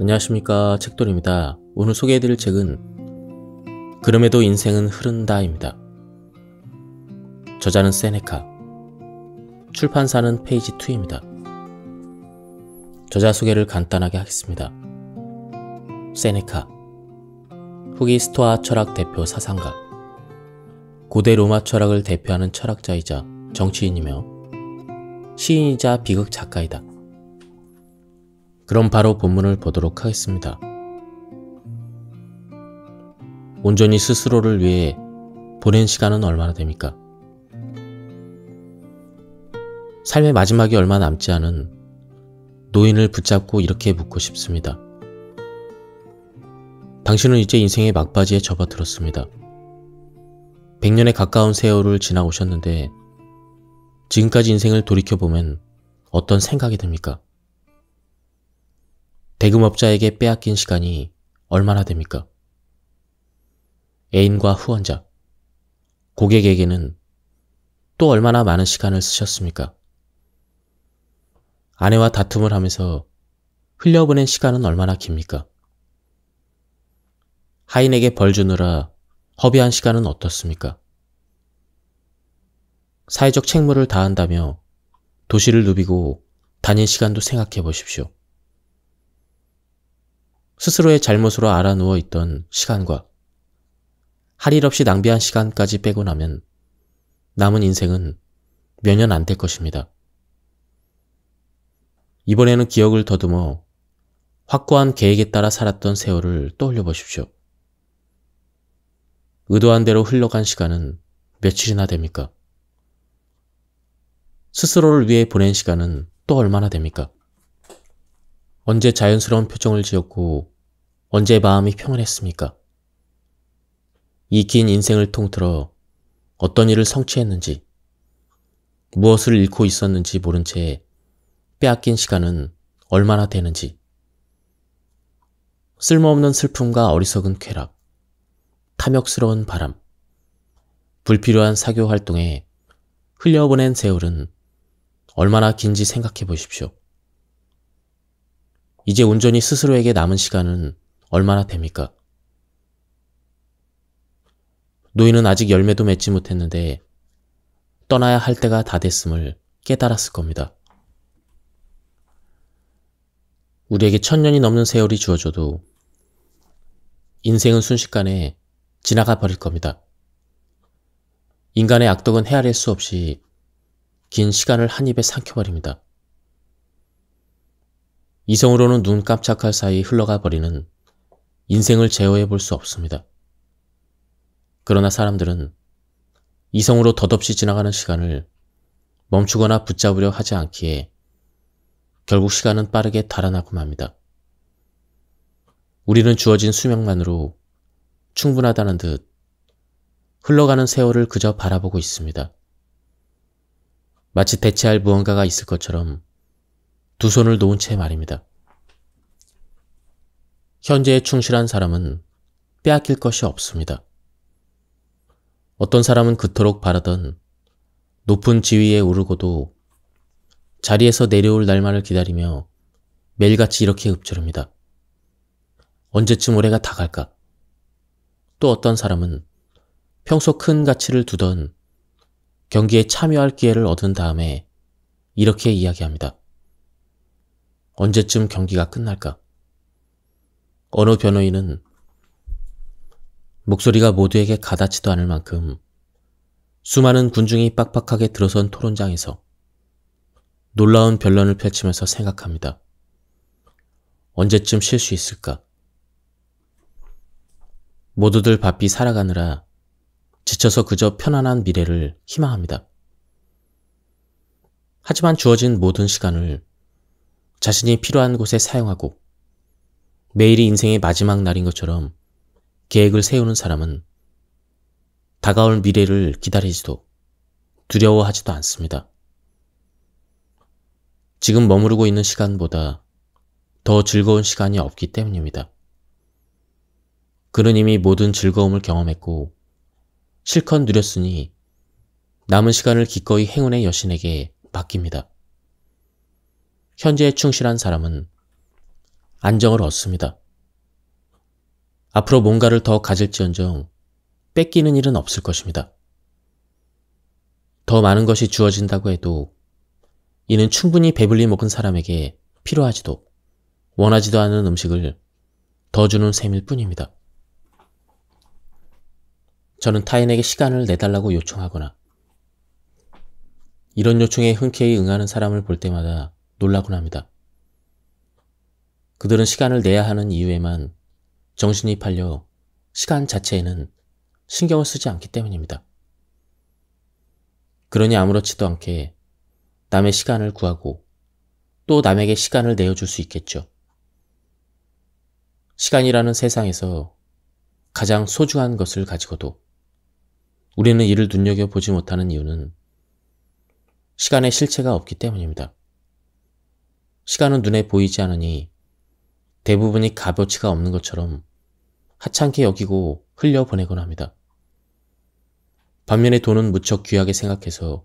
안녕하십니까, 책돌입니다. 오늘 소개해드릴 책은 그럼에도 인생은 흐른다입니다. 저자는 세네카, 출판사는 페이지 2입니다. 저자 소개를 간단하게 하겠습니다. 세네카, 후기 스토아 철학 대표 사상가, 고대 로마 철학을 대표하는 철학자이자 정치인이며 시인이자 비극 작가이다. 그럼 바로 본문을 보도록 하겠습니다. 온전히 스스로를 위해 보낸 시간은 얼마나 됩니까? 삶의 마지막이 얼마 남지 않은 노인을 붙잡고 이렇게 묻고 싶습니다. 당신은 이제 인생의 막바지에 접어들었습니다. 100년에 가까운 세월을 지나오셨는데 지금까지 인생을 돌이켜보면 어떤 생각이 듭니까? 대금업자에게 빼앗긴 시간이 얼마나 됩니까? 애인과 후원자, 고객에게는 또 얼마나 많은 시간을 쓰셨습니까? 아내와 다툼을 하면서 흘려보낸 시간은 얼마나 깁니까? 하인에게 벌 주느라 허비한 시간은 어떻습니까? 사회적 책무를 다한다며 도시를 누비고 다닌 시간도 생각해 보십시오. 스스로의 잘못으로 알아누워 있던 시간과 할 일 없이 낭비한 시간까지 빼고 나면 남은 인생은 몇 년 안 될 것입니다. 이번에는 기억을 더듬어 확고한 계획에 따라 살았던 세월을 떠올려 보십시오. 의도한 대로 흘러간 시간은 며칠이나 됩니까? 스스로를 위해 보낸 시간은 또 얼마나 됩니까? 언제 자연스러운 표정을 지었고 언제 마음이 평안했습니까? 이 긴 인생을 통틀어 어떤 일을 성취했는지, 무엇을 잃고 있었는지 모른 채 빼앗긴 시간은 얼마나 되는지, 쓸모없는 슬픔과 어리석은 쾌락, 탐욕스러운 바람, 불필요한 사교 활동에 흘려보낸 세월은 얼마나 긴지 생각해 보십시오. 이제 온전히 스스로에게 남은 시간은 얼마나 됩니까? 노인은 아직 열매도 맺지 못했는데 떠나야 할 때가 다 됐음을 깨달았을 겁니다. 우리에게 1000년이 넘는 세월이 주어져도 인생은 순식간에 지나가 버릴 겁니다. 인간의 악덕은 헤아릴 수 없이 긴 시간을 한 입에 삼켜버립니다. 이성으로는 눈 깜짝할 사이 흘러가 버리는 인생을 제어해 볼 수 없습니다. 그러나 사람들은 이성으로 덧없이 지나가는 시간을 멈추거나 붙잡으려 하지 않기에 결국 시간은 빠르게 달아나고 맙니다. 우리는 주어진 수명만으로 충분하다는 듯 흘러가는 세월을 그저 바라보고 있습니다. 마치 대체할 무언가가 있을 것처럼 두 손을 놓은 채 말입니다. 현재에 충실한 사람은 빼앗길 것이 없습니다. 어떤 사람은 그토록 바라던 높은 지위에 오르고도 자리에서 내려올 날만을 기다리며 매일같이 이렇게 읊조립니다. 언제쯤 올해가 다 갈까? 또 어떤 사람은 평소 큰 가치를 두던 경기에 참여할 기회를 얻은 다음에 이렇게 이야기합니다. 언제쯤 경기가 끝날까? 어느 변호인은 목소리가 모두에게 가닿지도 않을 만큼 수많은 군중이 빡빡하게 들어선 토론장에서 놀라운 변론을 펼치면서 생각합니다. 언제쯤 쉴 수 있을까? 모두들 바삐 살아가느라 지쳐서 그저 편안한 미래를 희망합니다. 하지만 주어진 모든 시간을 자신이 필요한 곳에 사용하고 매일이 인생의 마지막 날인 것처럼 계획을 세우는 사람은 다가올 미래를 기다리지도 두려워하지도 않습니다. 지금 머무르고 있는 시간보다 더 즐거운 시간이 없기 때문입니다. 그는 이미 모든 즐거움을 경험했고 실컷 누렸으니 남은 시간을 기꺼이 행운의 여신에게 맡깁니다. 현재에 충실한 사람은 안정을 얻습니다. 앞으로 뭔가를 더 가질지언정 뺏기는 일은 없을 것입니다. 더 많은 것이 주어진다고 해도 이는 충분히 배불리 먹은 사람에게 필요하지도 원하지도 않은 음식을 더 주는 셈일 뿐입니다. 저는 타인에게 시간을 내달라고 요청하거나 이런 요청에 흔쾌히 응하는 사람을 볼 때마다 놀라곤 합니다. 그들은 시간을 내야 하는 이유에만 정신이 팔려 시간 자체에는 신경을 쓰지 않기 때문입니다. 그러니 아무렇지도 않게 남의 시간을 구하고 또 남에게 시간을 내어줄 수 있겠죠. 시간이라는 세상에서 가장 소중한 것을 가지고도 우리는 이를 눈여겨보지 못하는 이유는 시간의 실체가 없기 때문입니다. 시간은 눈에 보이지 않으니 대부분이 값어치가 없는 것처럼 하찮게 여기고 흘려보내곤 합니다. 반면에 돈은 무척 귀하게 생각해서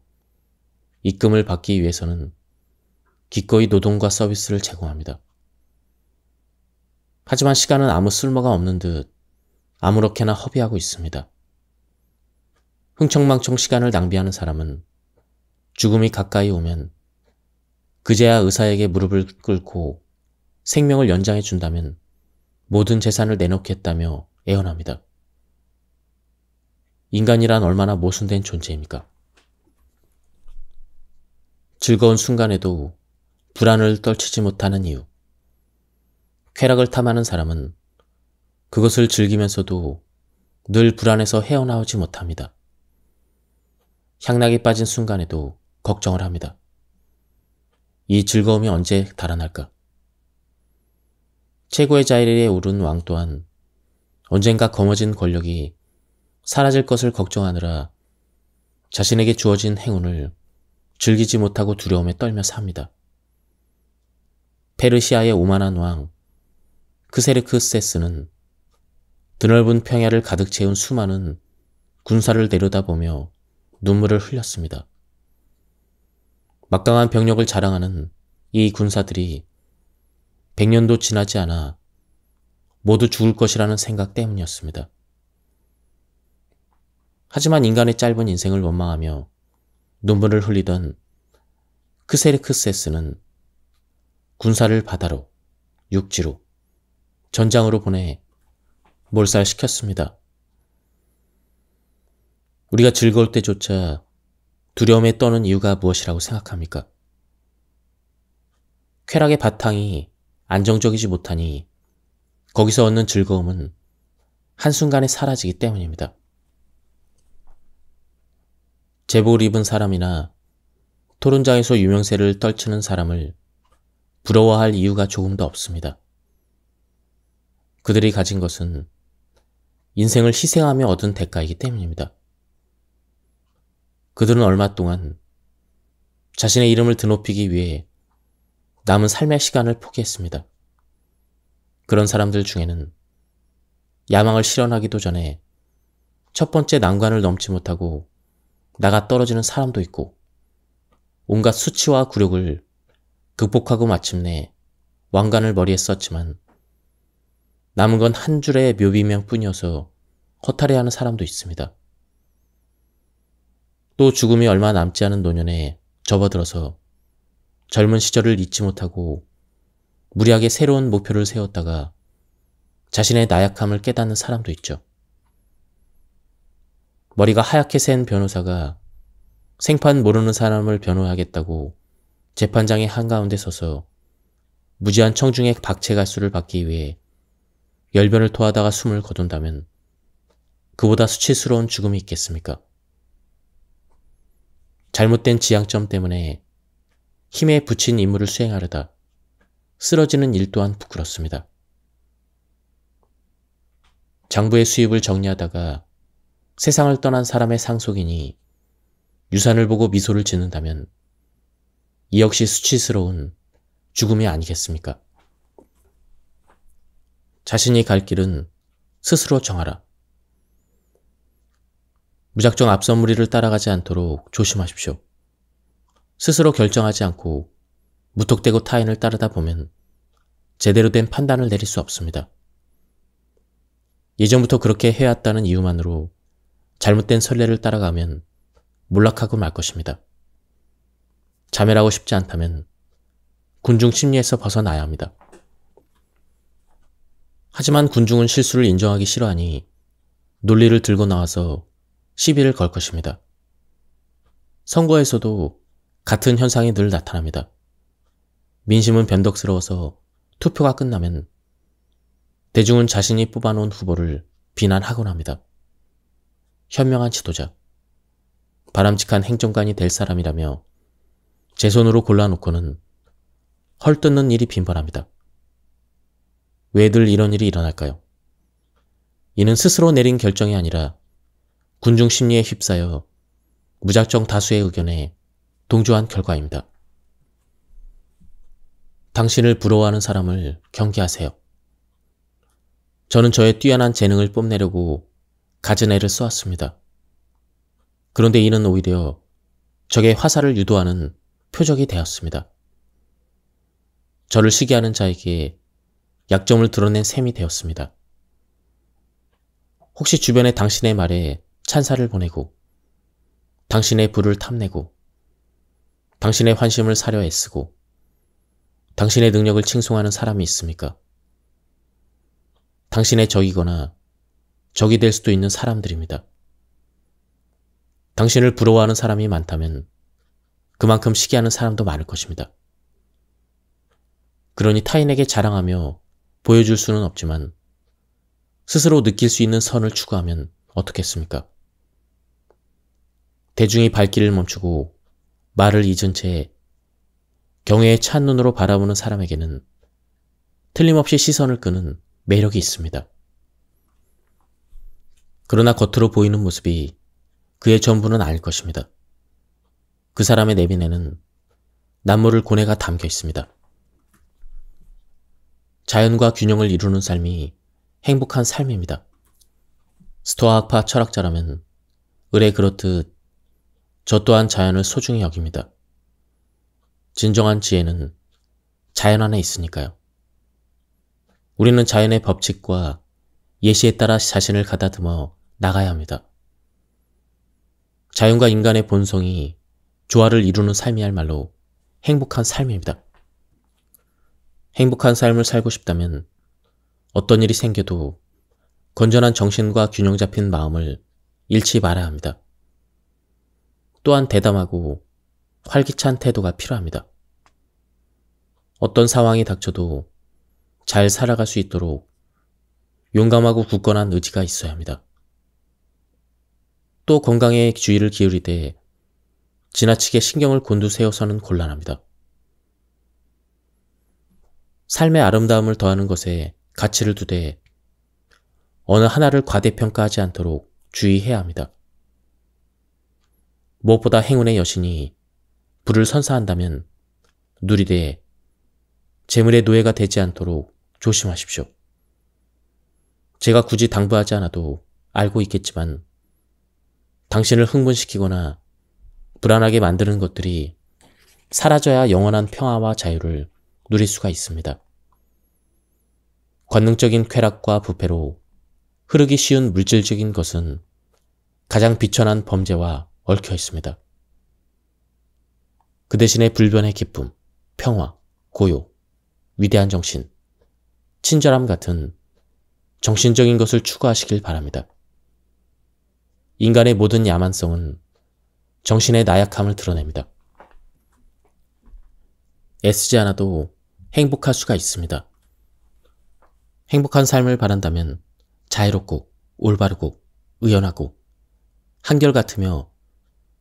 입금을 받기 위해서는 기꺼이 노동과 서비스를 제공합니다. 하지만 시간은 아무 쓸모가 없는 듯 아무렇게나 허비하고 있습니다. 흥청망청 시간을 낭비하는 사람은 죽음이 가까이 오면 그제야 의사에게 무릎을 꿇고 생명을 연장해 준다면 모든 재산을 내놓겠다며 애원합니다. 인간이란 얼마나 모순된 존재입니까? 즐거운 순간에도 불안을 떨치지 못하는 이유. 쾌락을 탐하는 사람은 그것을 즐기면서도 늘 불안해서 헤어나오지 못합니다. 향락에 빠진 순간에도 걱정을 합니다. 이 즐거움이 언제 달아날까? 최고의 자리에 오른 왕 또한 언젠가 거머쥔 권력이 사라질 것을 걱정하느라 자신에게 주어진 행운을 즐기지 못하고 두려움에 떨며 삽니다. 페르시아의 오만한 왕 크세르크세스는 드넓은 평야를 가득 채운 수많은 군사를 내려다보며 눈물을 흘렸습니다. 막강한 병력을 자랑하는 이 군사들이 100년도 지나지 않아 모두 죽을 것이라는 생각 때문이었습니다. 하지만 인간의 짧은 인생을 원망하며 눈물을 흘리던 크세르크세스는 군사를 바다로, 육지로, 전장으로 보내 몰살시켰습니다. 우리가 즐거울 때조차 두려움에 떠는 이유가 무엇이라고 생각합니까? 쾌락의 바탕이 안정적이지 못하니 거기서 얻는 즐거움은 한순간에 사라지기 때문입니다. 제복을 입은 사람이나 토론장에서 유명세를 떨치는 사람을 부러워할 이유가 조금도 없습니다. 그들이 가진 것은 인생을 희생하며 얻은 대가이기 때문입니다. 그들은 얼마 동안 자신의 이름을 드높이기 위해 남은 삶의 시간을 포기했습니다. 그런 사람들 중에는 야망을 실현하기도 전에 첫 번째 난관을 넘지 못하고 나가 떨어지는 사람도 있고 온갖 수치와 굴욕을 극복하고 마침내 왕관을 머리에 썼지만 남은 건 한 줄의 묘비명 뿐이어서 허탈해하는 사람도 있습니다. 또 죽음이 얼마 남지 않은 노년에 접어들어서 젊은 시절을 잊지 못하고 무리하게 새로운 목표를 세웠다가 자신의 나약함을 깨닫는 사람도 있죠. 머리가 하얗게 센 변호사가 생판 모르는 사람을 변호하겠다고 재판장의 한가운데 서서 무지한 청중의 박채갈수를 받기 위해 열변을 토하다가 숨을 거둔다면 그보다 수치스러운 죽음이 있겠습니까? 잘못된 지향점 때문에 힘에 부친 임무를 수행하려다 쓰러지는 일 또한 부끄럽습니다. 장부의 수입을 정리하다가 세상을 떠난 사람의 상속인이 유산을 보고 미소를 짓는다면 이 역시 수치스러운 죽음이 아니겠습니까? 자신이 갈 길은 스스로 정하라. 무작정 앞선 무리를 따라가지 않도록 조심하십시오. 스스로 결정하지 않고 무턱대고 타인을 따르다 보면 제대로 된 판단을 내릴 수 없습니다. 예전부터 그렇게 해왔다는 이유만으로 잘못된 선례를 따라가면 몰락하고 말 것입니다. 자멸하고 싶지 않다면 군중 심리에서 벗어나야 합니다. 하지만 군중은 실수를 인정하기 싫어하니 논리를 들고 나와서 시비를 걸 것입니다. 선거에서도 같은 현상이 늘 나타납니다. 민심은 변덕스러워서 투표가 끝나면 대중은 자신이 뽑아놓은 후보를 비난하곤 합니다. 현명한 지도자, 바람직한 행정관이 될 사람이라며 제 손으로 골라놓고는 헐뜯는 일이 빈번합니다. 왜들 이런 일이 일어날까요? 이는 스스로 내린 결정이 아니라 군중 심리에 휩싸여 무작정 다수의 의견에 동조한 결과입니다. 당신을 부러워하는 사람을 경계하세요. 저는 저의 뛰어난 재능을 뽐내려고 갖은 애를 쏘았습니다. 그런데 이는 오히려 적의 화살을 유도하는 표적이 되었습니다. 저를 시기하는 자에게 약점을 드러낸 셈이 되었습니다. 혹시 주변에 당신의 말에 찬사를 보내고 당신의 부를 탐내고 당신의 환심을 사려 애쓰고 당신의 능력을 칭송하는 사람이 있습니까? 당신의 적이거나 적이 될 수도 있는 사람들입니다. 당신을 부러워하는 사람이 많다면 그만큼 시기하는 사람도 많을 것입니다. 그러니 타인에게 자랑하며 보여줄 수는 없지만 스스로 느낄 수 있는 선을 추구하면 어떻겠습니까? 대중이 발길을 멈추고 말을 잊은 채 경외의 찬 눈으로 바라보는 사람에게는 틀림없이 시선을 끄는 매력이 있습니다. 그러나 겉으로 보이는 모습이 그의 전부는 아닐 것입니다. 그 사람의 내면에는 남모를 고뇌가 담겨 있습니다. 자연과 균형을 이루는 삶이 행복한 삶입니다. 스토아학파 철학자라면 을에 그렇듯 저 또한 자연을 소중히 여깁니다. 진정한 지혜는 자연 안에 있으니까요. 우리는 자연의 법칙과 예시에 따라 자신을 가다듬어 나가야 합니다. 자연과 인간의 본성이 조화를 이루는 삶이야말로 행복한 삶입니다. 행복한 삶을 살고 싶다면 어떤 일이 생겨도 건전한 정신과 균형 잡힌 마음을 잃지 말아야 합니다. 또한 대담하고 활기찬 태도가 필요합니다. 어떤 상황이 닥쳐도 잘 살아갈 수 있도록 용감하고 굳건한 의지가 있어야 합니다. 또 건강에 주의를 기울이되 지나치게 신경을 곤두세워서는 곤란합니다. 삶의 아름다움을 더하는 것에 가치를 두되 어느 하나를 과대평가하지 않도록 주의해야 합니다. 무엇보다 행운의 여신이 부를 선사한다면 누리되 재물의 노예가 되지 않도록 조심하십시오. 제가 굳이 당부하지 않아도 알고 있겠지만 당신을 흥분시키거나 불안하게 만드는 것들이 사라져야 영원한 평화와 자유를 누릴 수가 있습니다. 관능적인 쾌락과 부패로 흐르기 쉬운 물질적인 것은 가장 비천한 범죄와 얽혀 있습니다. 그 대신에 불변의 기쁨, 평화, 고요, 위대한 정신, 친절함 같은 정신적인 것을 추구하시길 바랍니다. 인간의 모든 야만성은 정신의 나약함을 드러냅니다. 애쓰지 않아도 행복할 수가 있습니다. 행복한 삶을 바란다면 자유롭고 올바르고 의연하고 한결같으며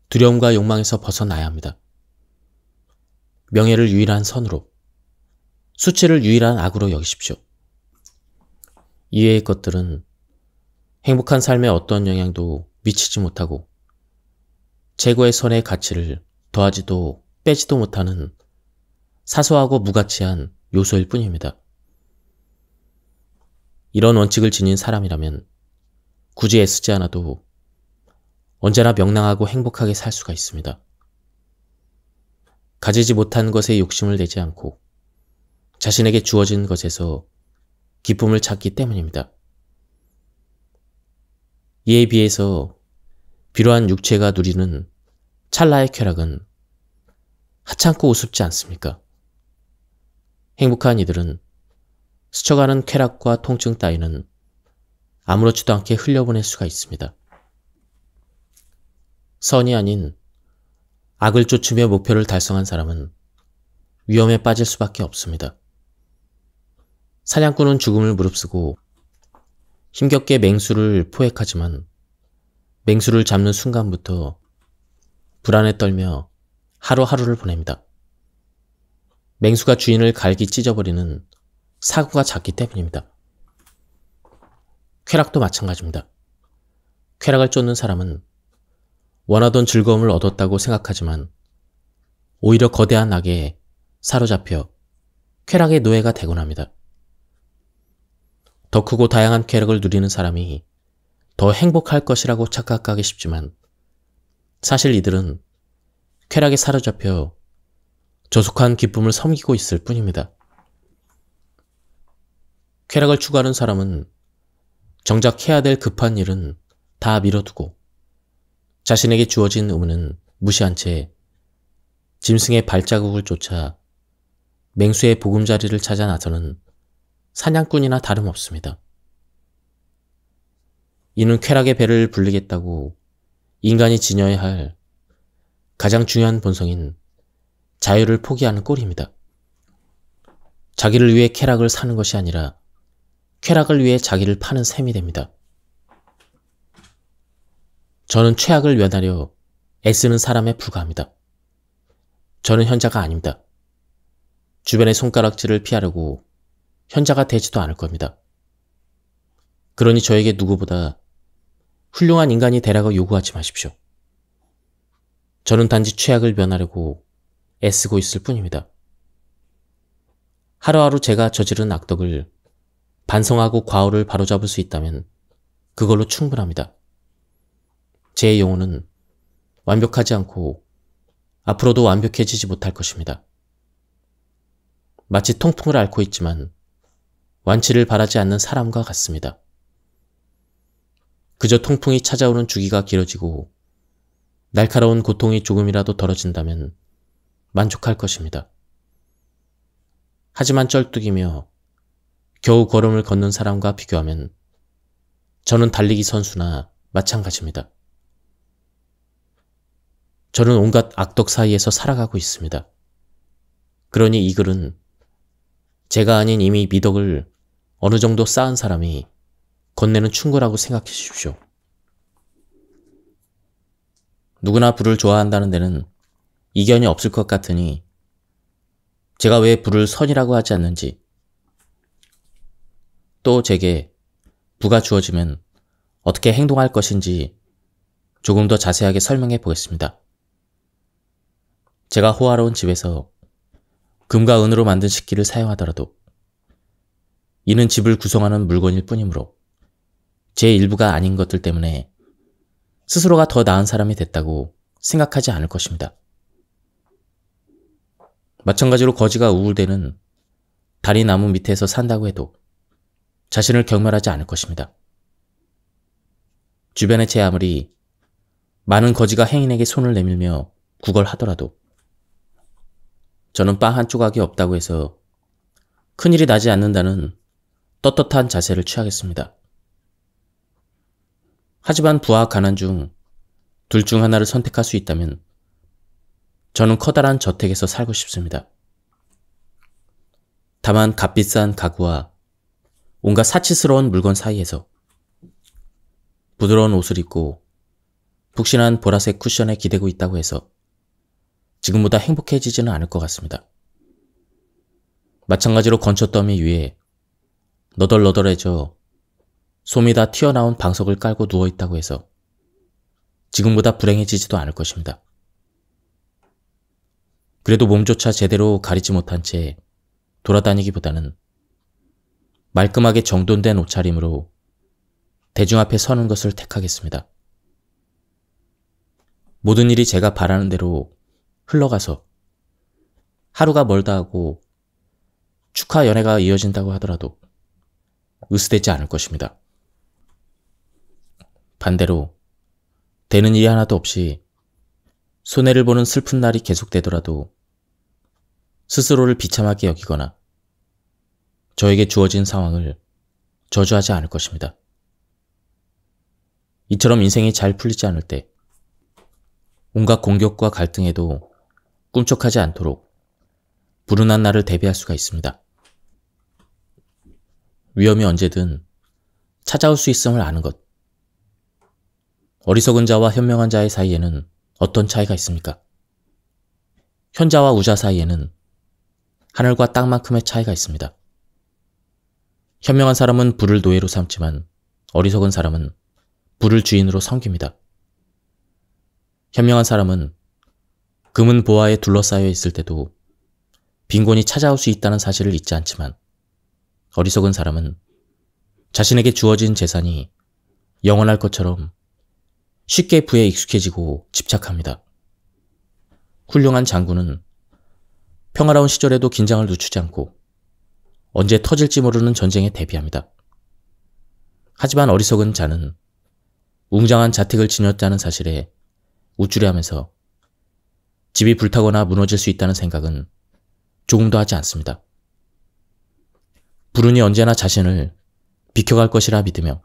두려움과 욕망에서 벗어나야 합니다. 명예를 유일한 선으로, 수치를 유일한 악으로 여기십시오. 이외의 것들은 행복한 삶에 어떤 영향도 미치지 못하고 최고의 선의 가치를 더하지도 빼지도 못하는 사소하고 무가치한 요소일 뿐입니다. 이런 원칙을 지닌 사람이라면 굳이 애쓰지 않아도 언제나 명랑하고 행복하게 살 수가 있습니다. 가지지 못한 것에 욕심을 내지 않고 자신에게 주어진 것에서 기쁨을 찾기 때문입니다. 이에 비해서 비로한 육체가 누리는 찰나의 쾌락은 하찮고 우습지 않습니까? 행복한 이들은 스쳐가는 쾌락과 통증 따위는 아무렇지도 않게 흘려보낼 수가 있습니다. 선이 아닌 악을 쫓으며 목표를 달성한 사람은 위험에 빠질 수밖에 없습니다. 사냥꾼은 죽음을 무릅쓰고 힘겹게 맹수를 포획하지만 맹수를 잡는 순간부터 불안에 떨며 하루하루를 보냅니다. 맹수가 주인을 갈기 찢어버리는 사고가 잦기 때문입니다. 쾌락도 마찬가지입니다. 쾌락을 쫓는 사람은 원하던 즐거움을 얻었다고 생각하지만 오히려 거대한 악에 사로잡혀 쾌락의 노예가 되곤 합니다. 더 크고 다양한 쾌락을 누리는 사람이 더 행복할 것이라고 착각하기 쉽지만 사실 이들은 쾌락에 사로잡혀 저속한 기쁨을 섬기고 있을 뿐입니다. 쾌락을 추구하는 사람은 정작 해야 될 급한 일은 다 미뤄두고 자신에게 주어진 의무는 무시한 채 짐승의 발자국을 쫓아 맹수의 보금자리를 찾아 나서는 사냥꾼이나 다름없습니다. 이는 쾌락의 배를 불리겠다고 인간이 지녀야 할 가장 중요한 본성인 자유를 포기하는 꼴입니다. 자기를 위해 쾌락을 사는 것이 아니라 쾌락을 위해 자기를 파는 셈이 됩니다. 저는 최악을 면하려 애쓰는 사람에 불과합니다. 저는 현자가 아닙니다. 주변의 손가락질을 피하려고 현자가 되지도 않을 겁니다. 그러니 저에게 누구보다 훌륭한 인간이 되라고 요구하지 마십시오. 저는 단지 최악을 면하려고 애쓰고 있을 뿐입니다. 하루하루 제가 저지른 악덕을 반성하고 과오를 바로잡을 수 있다면 그걸로 충분합니다. 제 영혼은 완벽하지 않고 앞으로도 완벽해지지 못할 것입니다. 마치 통풍을 앓고 있지만 완치를 바라지 않는 사람과 같습니다. 그저 통풍이 찾아오는 주기가 길어지고 날카로운 고통이 조금이라도 덜어진다면 만족할 것입니다. 하지만 쩔뚝이며 겨우 걸음을 걷는 사람과 비교하면 저는 달리기 선수나 마찬가지입니다. 저는 온갖 악덕 사이에서 살아가고 있습니다. 그러니 이 글은 제가 아닌 이미 미덕을 어느 정도 쌓은 사람이 건네는 충고라고 생각해 주십시오. 누구나 불을 좋아한다는 데는 이견이 없을 것 같으니 제가 왜 불을 선이라고 하지 않는지, 또 제게 부가 주어지면 어떻게 행동할 것인지 조금 더 자세하게 설명해 보겠습니다. 제가 호화로운 집에서 금과 은으로 만든 식기를 사용하더라도 이는 집을 구성하는 물건일 뿐이므로 제 일부가 아닌 것들 때문에 스스로가 더 나은 사람이 됐다고 생각하지 않을 것입니다. 마찬가지로 거지가 우울대는 다리 나무 밑에서 산다고 해도 자신을 경멸하지 않을 것입니다. 주변의 제 아무리 많은 거지가 행인에게 손을 내밀며 구걸하더라도 저는 빵 한 조각이 없다고 해서 큰일이 나지 않는다는 떳떳한 자세를 취하겠습니다. 하지만 부와 가난 중 둘 중 하나를 선택할 수 있다면 저는 커다란 저택에서 살고 싶습니다. 다만 값비싼 가구와 온갖 사치스러운 물건 사이에서 부드러운 옷을 입고 푹신한 보라색 쿠션에 기대고 있다고 해서 지금보다 행복해지지는 않을 것 같습니다. 마찬가지로 건초더미 위에 너덜너덜해져 솜이 다 튀어나온 방석을 깔고 누워있다고 해서 지금보다 불행해지지도 않을 것입니다. 그래도 몸조차 제대로 가리지 못한 채 돌아다니기보다는 말끔하게 정돈된 옷차림으로 대중 앞에 서는 것을 택하겠습니다. 모든 일이 제가 바라는 대로 흘러가서 하루가 멀다 하고 축하 연애가 이어진다고 하더라도 으스대지 않을 것입니다. 반대로 되는 일이 하나도 없이 손해를 보는 슬픈 날이 계속되더라도 스스로를 비참하게 여기거나 저에게 주어진 상황을 저주하지 않을 것입니다. 이처럼 인생이 잘 풀리지 않을 때 온갖 공격과 갈등에도 꿈쩍하지 않도록 불운한 날을 대비할 수가 있습니다. 위험이 언제든 찾아올 수 있음을 아는 것. 어리석은 자와 현명한 자의 사이에는 어떤 차이가 있습니까? 현자와 우자 사이에는 하늘과 땅만큼의 차이가 있습니다. 현명한 사람은 불을 노예로 삼지만 어리석은 사람은 불을 주인으로 섬깁니다. 현명한 사람은 금은 보화에 둘러싸여 있을 때도 빈곤이 찾아올 수 있다는 사실을 잊지 않지만 어리석은 사람은 자신에게 주어진 재산이 영원할 것처럼 쉽게 부에 익숙해지고 집착합니다. 훌륭한 장군은 평화로운 시절에도 긴장을 늦추지 않고 언제 터질지 모르는 전쟁에 대비합니다. 하지만 어리석은 자는 웅장한 자택을 지녔다는 사실에 우쭐해하면서 집이 불타거나 무너질 수 있다는 생각은 조금도 하지 않습니다. 불운이 언제나 자신을 비켜갈 것이라 믿으며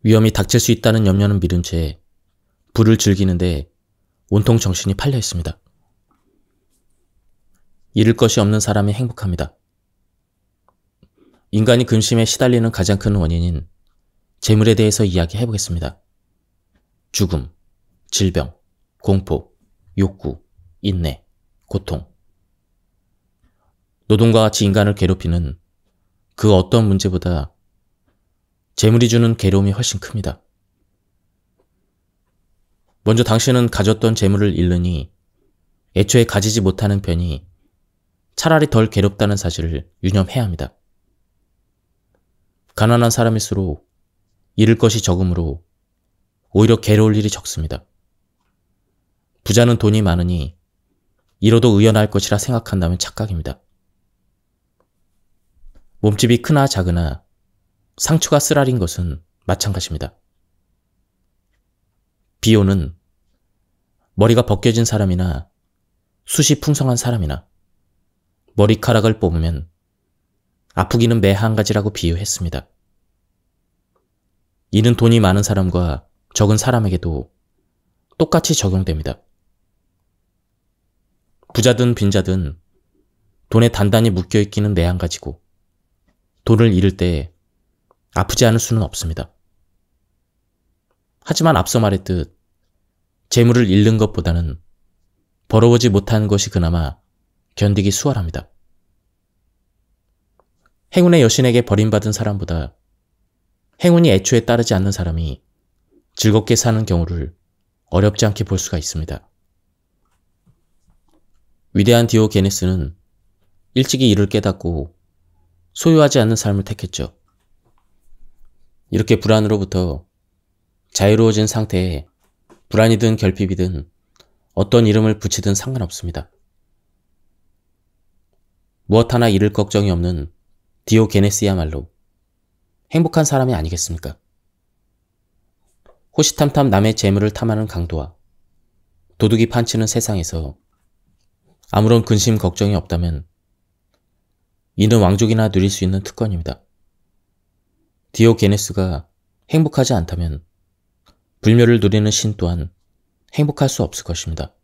위험이 닥칠 수 있다는 염려는 미룬 채 불을 즐기는데 온통 정신이 팔려 있습니다. 잃을 것이 없는 사람이 행복합니다. 인간이 근심에 시달리는 가장 큰 원인인 재물에 대해서 이야기해 보겠습니다. 죽음, 질병, 공포, 욕구, 인내, 고통. 노동과 같이 인간을 괴롭히는 그 어떤 문제보다 재물이 주는 괴로움이 훨씬 큽니다. 먼저 당신은 가졌던 재물을 잃으니 애초에 가지지 못하는 편이 차라리 덜 괴롭다는 사실을 유념해야 합니다. 가난한 사람일수록 잃을 것이 적으므로 오히려 괴로울 일이 적습니다. 부자는 돈이 많으니 잃어도 의연할 것이라 생각한다면 착각입니다. 몸집이 크나 작으나 상처가 쓰라린 것은 마찬가지입니다. 비호는 머리가 벗겨진 사람이나 숱이 풍성한 사람이나 머리카락을 뽑으면 아프기는 매 한 가지라고 비유했습니다. 이는 돈이 많은 사람과 적은 사람에게도 똑같이 적용됩니다. 부자든 빈자든 돈에 단단히 묶여있기는 매 한 가지고 돈을 잃을 때 아프지 않을 수는 없습니다. 하지만 앞서 말했듯 재물을 잃는 것보다는 벌어오지 못한 것이 그나마 견디기 수월합니다. 행운의 여신에게 버림받은 사람보다 행운이 애초에 따르지 않는 사람이 즐겁게 사는 경우를 어렵지 않게 볼 수가 있습니다. 위대한 디오게네스는 일찍이 이를 깨닫고 소유하지 않는 삶을 택했죠. 이렇게 불안으로부터 자유로워진 상태에 불안이든 결핍이든 어떤 이름을 붙이든 상관없습니다. 무엇 하나 잃을 걱정이 없는 디오게네스야말로 행복한 사람이 아니겠습니까? 호시탐탐 남의 재물을 탐하는 강도와 도둑이 판치는 세상에서 아무런 근심 걱정이 없다면 이는 왕족이나 누릴 수 있는 특권입니다. 디오게네스가 행복하지 않다면 불멸을 누리는 신 또한 행복할 수 없을 것입니다.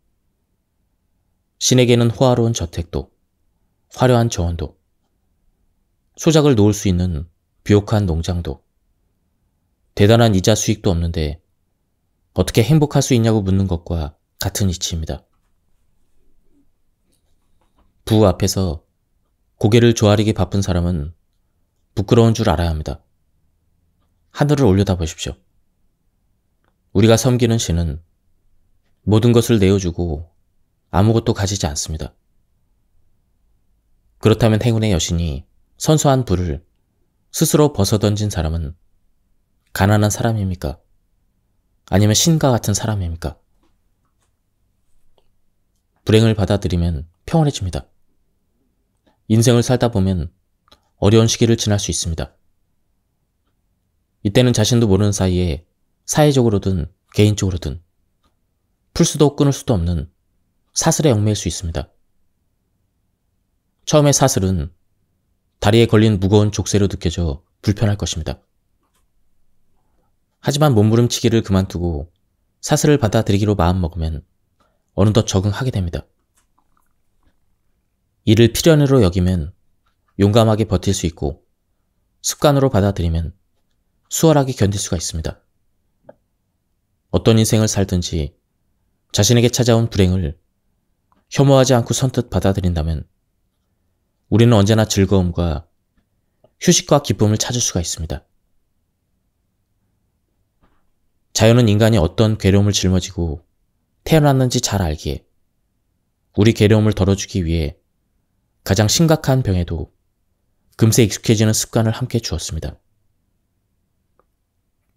신에게는 호화로운 저택도, 화려한 정원도, 소작을 놓을 수 있는 비옥한 농장도, 대단한 이자 수익도 없는데 어떻게 행복할 수 있냐고 묻는 것과 같은 이치입니다. 부 앞에서 고개를 조아리기 바쁜 사람은 부끄러운 줄 알아야 합니다. 하늘을 올려다 보십시오. 우리가 섬기는 신은 모든 것을 내어주고 아무것도 가지지 않습니다. 그렇다면 행운의 여신이 선수한 불을 스스로 벗어던진 사람은 가난한 사람입니까? 아니면 신과 같은 사람입니까? 불행을 받아들이면 평온해집니다. 인생을 살다 보면 어려운 시기를 지날 수 있습니다. 이때는 자신도 모르는 사이에 사회적으로든 개인적으로든 풀 수도 끊을 수도 없는 사슬에 얽매일 수 있습니다. 처음에 사슬은 다리에 걸린 무거운 족쇄로 느껴져 불편할 것입니다. 하지만 몸부림치기를 그만두고 사슬을 받아들이기로 마음먹으면 어느덧 적응하게 됩니다. 이를 필연으로 여기면 용감하게 버틸 수 있고 습관으로 받아들이면 수월하게 견딜 수가 있습니다. 어떤 인생을 살든지 자신에게 찾아온 불행을 혐오하지 않고 선뜻 받아들인다면 우리는 언제나 즐거움과 휴식과 기쁨을 찾을 수가 있습니다. 자연은 인간이 어떤 괴로움을 짊어지고 태어났는지 잘 알기에 우리 괴로움을 덜어주기 위해 가장 심각한 병에도 금세 익숙해지는 습관을 함께 주었습니다.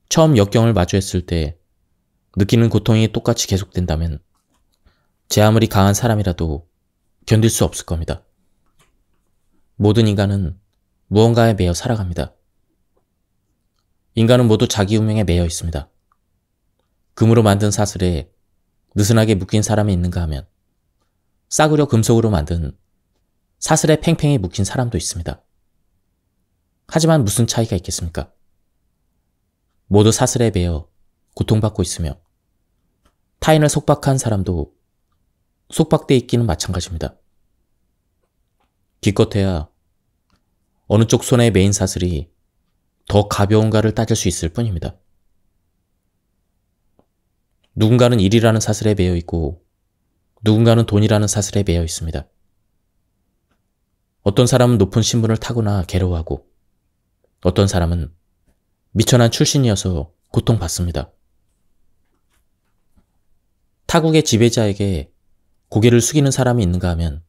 처음 역경을 마주했을 때 느끼는 고통이 똑같이 계속된다면 제 아무리 강한 사람이라도 견딜 수 없을 겁니다. 모든 인간은 무언가에 매여 살아갑니다. 인간은 모두 자기 운명에 매여 있습니다. 금으로 만든 사슬에 느슨하게 묶인 사람이 있는가 하면 싸구려 금속으로 만든 사슬에 팽팽히 묶인 사람도 있습니다. 하지만 무슨 차이가 있겠습니까? 모두 사슬에 매여 고통받고 있으며 타인을 속박한 사람도 속박돼 있기는 마찬가지입니다. 기껏해야 어느 쪽 손에 매인 사슬이 더 가벼운가를 따질 수 있을 뿐입니다. 누군가는 일이라는 사슬에 매여 있고 누군가는 돈이라는 사슬에 매여 있습니다. 어떤 사람은 높은 신분을 타고나 괴로워하고 어떤 사람은 미천한 출신이어서 고통받습니다. 타국의 지배자에게 고개를 숙이는 사람이 있는가 하면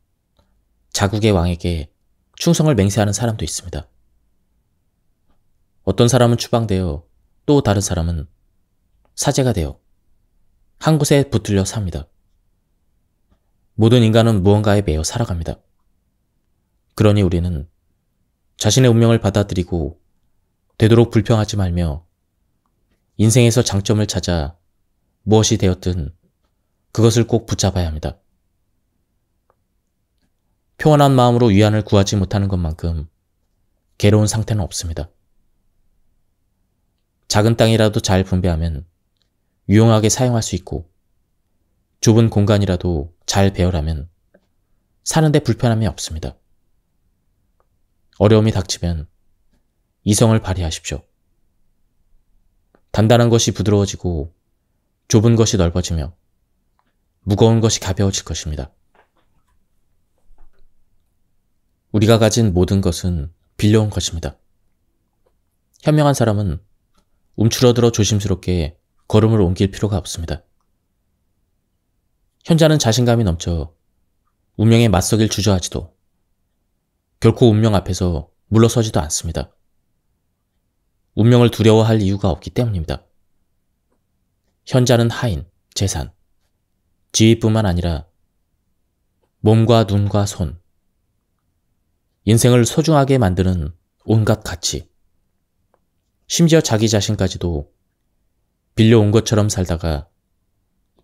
자국의 왕에게 충성을 맹세하는 사람도 있습니다. 어떤 사람은 추방되어 또 다른 사람은 사제가 되어 한 곳에 붙들려 삽니다. 모든 인간은 무언가에 매여 살아갑니다. 그러니 우리는 자신의 운명을 받아들이고 되도록 불평하지 말며 인생에서 장점을 찾아 무엇이 되었든 그것을 꼭 붙잡아야 합니다. 평온한 마음으로 위안을 구하지 못하는 것만큼 괴로운 상태는 없습니다. 작은 땅이라도 잘 분배하면 유용하게 사용할 수 있고 좁은 공간이라도 잘 배열하면 사는데 불편함이 없습니다. 어려움이 닥치면 이성을 발휘하십시오. 단단한 것이 부드러워지고 좁은 것이 넓어지며 무거운 것이 가벼워질 것입니다. 우리가 가진 모든 것은 빌려온 것입니다. 현명한 사람은 움츠러들어 조심스럽게 걸음을 옮길 필요가 없습니다. 현자는 자신감이 넘쳐 운명에 맞서길 주저하지도 결코 운명 앞에서 물러서지도 않습니다. 운명을 두려워할 이유가 없기 때문입니다. 현자는 하인, 재산, 지위뿐만 아니라 몸과 눈과 손, 인생을 소중하게 만드는 온갖 가치, 심지어 자기 자신까지도 빌려온 것처럼 살다가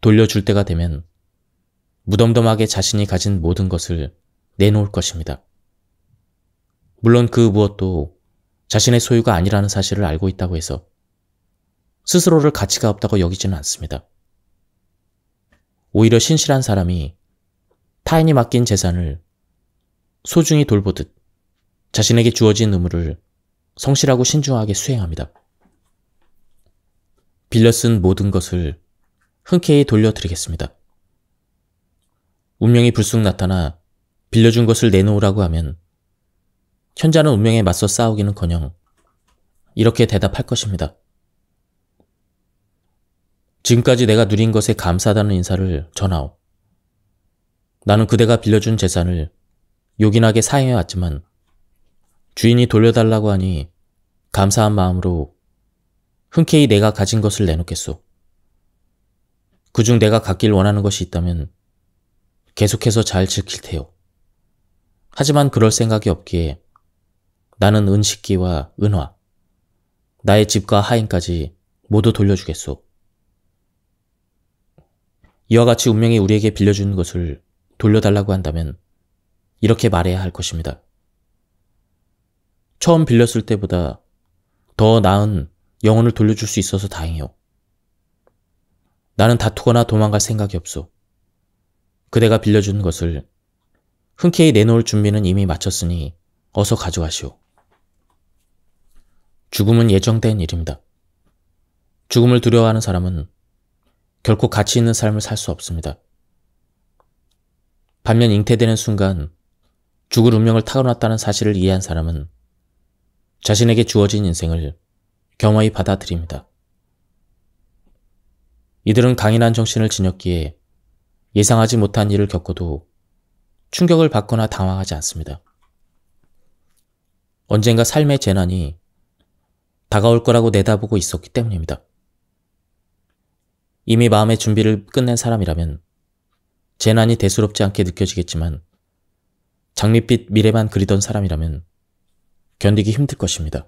돌려줄 때가 되면 무덤덤하게 자신이 가진 모든 것을 내놓을 것입니다. 물론 그 무엇도 자신의 소유가 아니라는 사실을 알고 있다고 해서 스스로를 가치가 없다고 여기지는 않습니다. 오히려 신실한 사람이 타인이 맡긴 재산을 소중히 돌보듯 자신에게 주어진 의무를 성실하고 신중하게 수행합니다. 빌려 쓴 모든 것을 흔쾌히 돌려드리겠습니다. 운명이 불쑥 나타나 빌려준 것을 내놓으라고 하면 현자는 운명에 맞서 싸우기는커녕 이렇게 대답할 것입니다. 지금까지 내가 누린 것에 감사하다는 인사를 전하오. 나는 그대가 빌려준 재산을 요긴하게 사용해왔지만 주인이 돌려달라고 하니 감사한 마음으로 흔쾌히 내가 가진 것을 내놓겠소. 그중 내가 갖길 원하는 것이 있다면 계속해서 잘 지킬 테요. 하지만 그럴 생각이 없기에 나는 은식기와 은화, 나의 집과 하인까지 모두 돌려주겠소. 이와 같이 운명이 우리에게 빌려준 것을 돌려달라고 한다면 이렇게 말해야 할 것입니다. 처음 빌렸을 때보다 더 나은 영혼을 돌려줄 수 있어서 다행이오. 나는 다투거나 도망갈 생각이 없소. 그대가 빌려준 것을 흔쾌히 내놓을 준비는 이미 마쳤으니 어서 가져가시오. 죽음은 예정된 일입니다. 죽음을 두려워하는 사람은 결코 가치 있는 삶을 살 수 없습니다. 반면 잉태되는 순간 죽을 운명을 타고났다는 사실을 이해한 사람은 자신에게 주어진 인생을 겸허히 받아들입니다. 이들은 강인한 정신을 지녔기에 예상하지 못한 일을 겪어도 충격을 받거나 당황하지 않습니다. 언젠가 삶의 재난이 다가올 거라고 내다보고 있었기 때문입니다. 이미 마음의 준비를 끝낸 사람이라면 재난이 대수롭지 않게 느껴지겠지만 장밋빛 미래만 그리던 사람이라면 견디기 힘들 것입니다.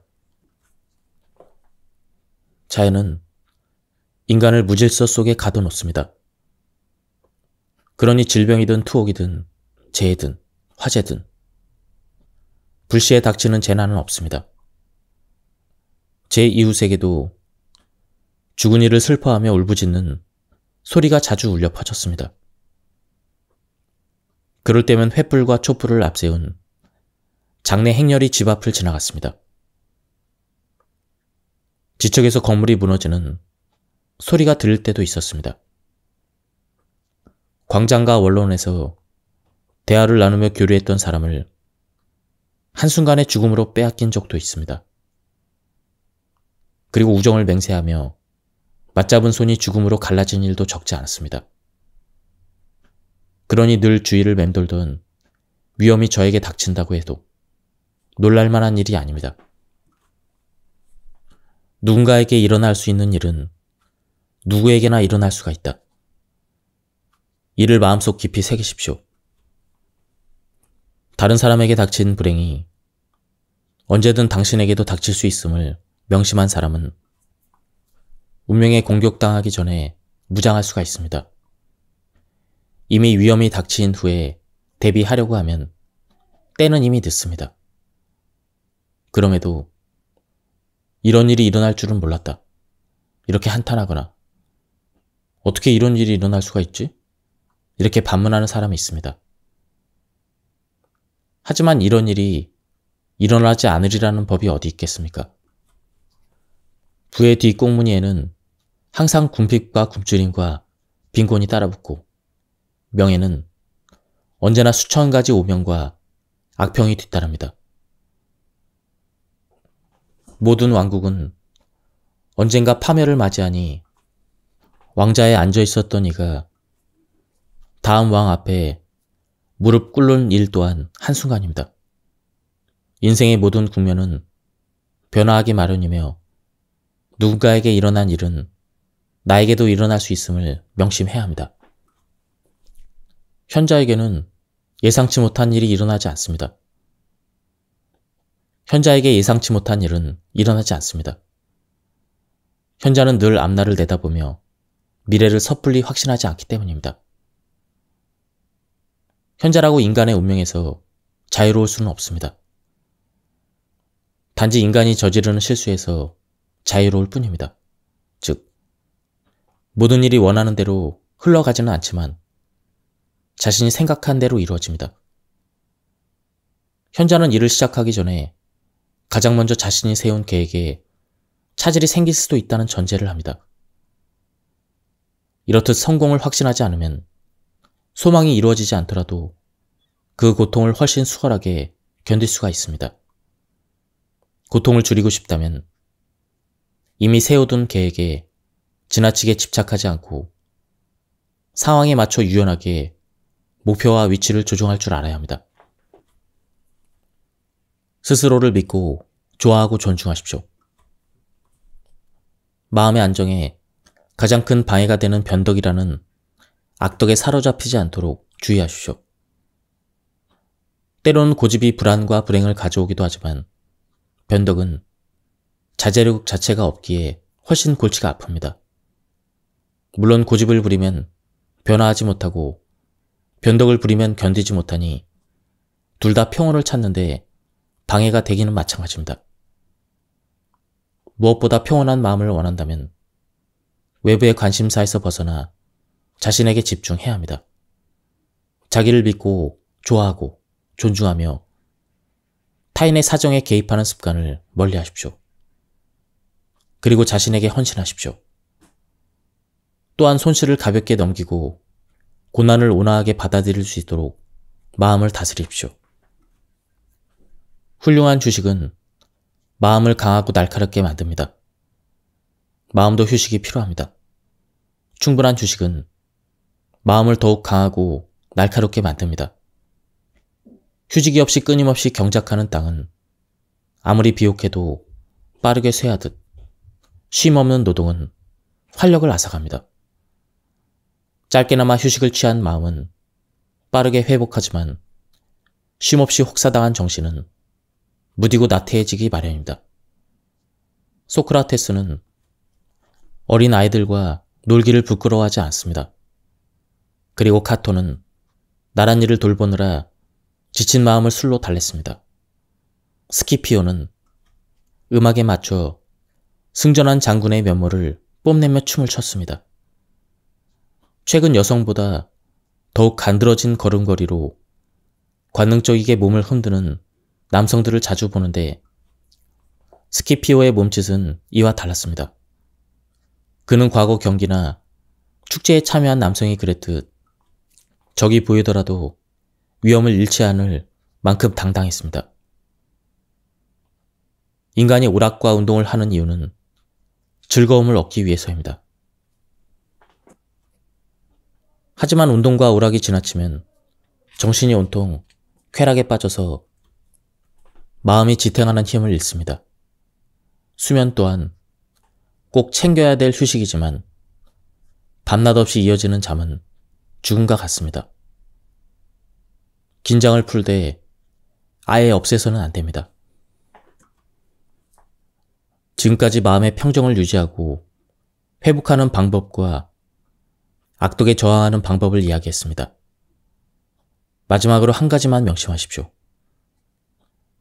자연은 인간을 무질서 속에 가둬놓습니다. 그러니 질병이든 투옥이든 재해든 화재든 불시에 닥치는 재난은 없습니다. 제 이웃에게도 죽은 이를 슬퍼하며 울부짖는 소리가 자주 울려 퍼졌습니다. 그럴 때면 횃불과 촛불을 앞세운 장내 행렬이 집 앞을 지나갔습니다. 지척에서 건물이 무너지는 소리가 들릴 때도 있었습니다. 광장과 원론에서 대화를 나누며 교류했던 사람을 한순간에 죽음으로 빼앗긴 적도 있습니다. 그리고 우정을 맹세하며 맞잡은 손이 죽음으로 갈라진 일도 적지 않았습니다. 그러니 늘 주위를 맴돌던 위험이 저에게 닥친다고 해도 놀랄만한 일이 아닙니다. 누군가에게 일어날 수 있는 일은 누구에게나 일어날 수가 있다. 이를 마음속 깊이 새기십시오. 다른 사람에게 닥친 불행이 언제든 당신에게도 닥칠 수 있음을 명심한 사람은 운명에 공격당하기 전에 무장할 수가 있습니다. 이미 위험이 닥친 후에 대비하려고 하면 때는 이미 늦습니다. 그럼에도 이런 일이 일어날 줄은 몰랐다. 이렇게 한탄하거나 어떻게 이런 일이 일어날 수가 있지? 이렇게 반문하는 사람이 있습니다. 하지만 이런 일이 일어나지 않으리라는 법이 어디 있겠습니까? 부의 뒷꽁무니에는 항상 궁핍과 굶주림과 빈곤이 따라붙고 명예는 언제나 수천 가지 오명과 악평이 뒤따릅니다. 모든 왕국은 언젠가 파멸을 맞이하니 왕자에 앉아 있었던 이가 다음 왕 앞에 무릎 꿇는 일 또한 한순간입니다. 인생의 모든 국면은 변화하기 마련이며 누군가에게 일어난 일은 나에게도 일어날 수 있음을 명심해야 합니다. 현자에게는 예상치 못한 일이 일어나지 않습니다. 현자에게 예상치 못한 일은 일어나지 않습니다. 현자는 늘 앞날을 내다보며 미래를 섣불리 확신하지 않기 때문입니다. 현자라고 인간의 운명에서 자유로울 수는 없습니다. 단지 인간이 저지르는 실수에서 자유로울 뿐입니다. 즉, 모든 일이 원하는 대로 흘러가지는 않지만 자신이 생각한 대로 이루어집니다. 현자는 일을 시작하기 전에 가장 먼저 자신이 세운 계획에 차질이 생길 수도 있다는 전제를 합니다. 이렇듯 성공을 확신하지 않으면 소망이 이루어지지 않더라도 그 고통을 훨씬 수월하게 견딜 수가 있습니다. 고통을 줄이고 싶다면 이미 세워둔 계획에 지나치게 집착하지 않고 상황에 맞춰 유연하게 목표와 위치를 조정할 줄 알아야 합니다. 스스로를 믿고 좋아하고 존중하십시오. 마음의 안정에 가장 큰 방해가 되는 변덕이라는 악덕에 사로잡히지 않도록 주의하십시오. 때로는 고집이 불안과 불행을 가져오기도 하지만 변덕은 자제력 자체가 없기에 훨씬 골치가 아픕니다. 물론 고집을 부리면 변화하지 못하고 변덕을 부리면 견디지 못하니 둘 다 평온을 찾는데 방해가 되기는 마찬가지입니다. 무엇보다 평온한 마음을 원한다면 외부의 관심사에서 벗어나 자신에게 집중해야 합니다. 자기를 믿고 좋아하고 존중하며 타인의 사정에 개입하는 습관을 멀리 하십시오. 그리고 자신에게 헌신하십시오. 또한 손실을 가볍게 넘기고 고난을 온화하게 받아들일 수 있도록 마음을 다스리십시오. 훌륭한 주식은 마음을 강하고 날카롭게 만듭니다. 마음도 휴식이 필요합니다. 충분한 주식은 마음을 더욱 강하고 날카롭게 만듭니다. 휴식이 없이 끊임없이 경작하는 땅은 아무리 비옥해도 빠르게 쇠하듯 쉼없는 노동은 활력을 앗아갑니다. 짧게나마 휴식을 취한 마음은 빠르게 회복하지만 쉼없이 혹사당한 정신은 무디고 나태해지기 마련입니다. 소크라테스는 어린 아이들과 놀기를 부끄러워하지 않습니다. 그리고 카토는 나란 일을 돌보느라 지친 마음을 술로 달랬습니다. 스키피오는 음악에 맞춰 승전한 장군의 면모를 뽐내며 춤을 췄습니다. 최근 여성보다 더욱 간드러진 걸음걸이로 관능적이게 몸을 흔드는 남성들을 자주 보는데 스키피오의 몸짓은 이와 달랐습니다. 그는 과거 경기나 축제에 참여한 남성이 그랬듯 적이 보이더라도 위험을 잃지 않을 만큼 당당했습니다. 인간이 오락과 운동을 하는 이유는 즐거움을 얻기 위해서입니다. 하지만 운동과 오락이 지나치면 정신이 온통 쾌락에 빠져서 마음이 지탱하는 힘을 잃습니다. 수면 또한 꼭 챙겨야 될 휴식이지만 밤낮 없이 이어지는 잠은 죽음과 같습니다. 긴장을 풀되 아예 없애서는 안 됩니다. 지금까지 마음의 평정을 유지하고 회복하는 방법과 악독에 저항하는 방법을 이야기했습니다. 마지막으로 한 가지만 명심하십시오.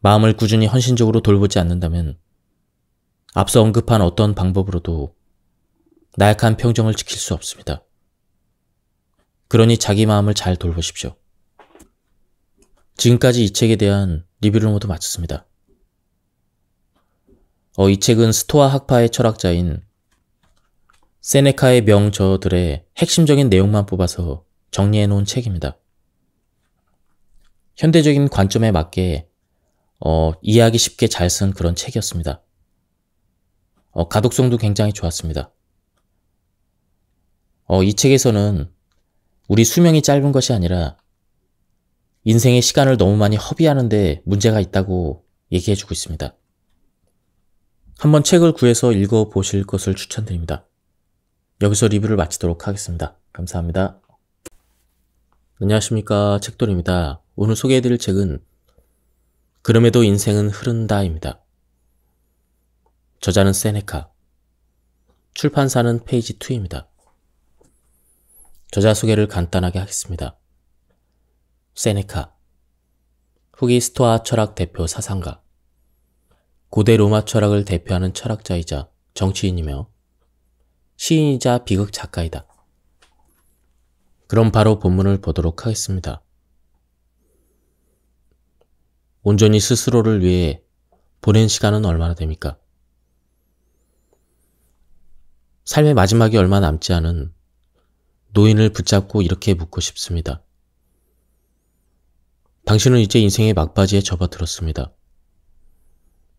마음을 꾸준히 헌신적으로 돌보지 않는다면 앞서 언급한 어떤 방법으로도 나약한 평정을 지킬 수 없습니다. 그러니 자기 마음을 잘 돌보십시오. 지금까지 이 책에 대한 리뷰를 모두 마쳤습니다. 이 책은 스토아 학파의 철학자인 세네카의 명저들의 핵심적인 내용만 뽑아서 정리해 놓은 책입니다. 현대적인 관점에 맞게 이해하기 쉽게 잘 쓴 그런 책이었습니다. 가독성도 굉장히 좋았습니다. 이 책에서는 우리 수명이 짧은 것이 아니라 인생의 시간을 너무 많이 허비하는데 문제가 있다고 얘기해주고 있습니다. 한번 책을 구해서 읽어보실 것을 추천드립니다. 여기서 리뷰를 마치도록 하겠습니다. 감사합니다. 안녕하십니까, 책돌입니다. 오늘 소개해드릴 책은 그럼에도 인생은 흐른다입니다. 저자는 세네카, 출판사는 페이지 2입니다. 저자 소개를 간단하게 하겠습니다. 세네카, 후기 스토아 철학 대표 사상가, 고대 로마 철학을 대표하는 철학자이자 정치인이며 시인이자 비극 작가이다. 그럼 바로 본문을 보도록 하겠습니다. 온전히 스스로를 위해 보낸 시간은 얼마나 됩니까? 삶의 마지막이 얼마 남지 않은 노인을 붙잡고 이렇게 묻고 싶습니다. 당신은 이제 인생의 막바지에 접어들었습니다.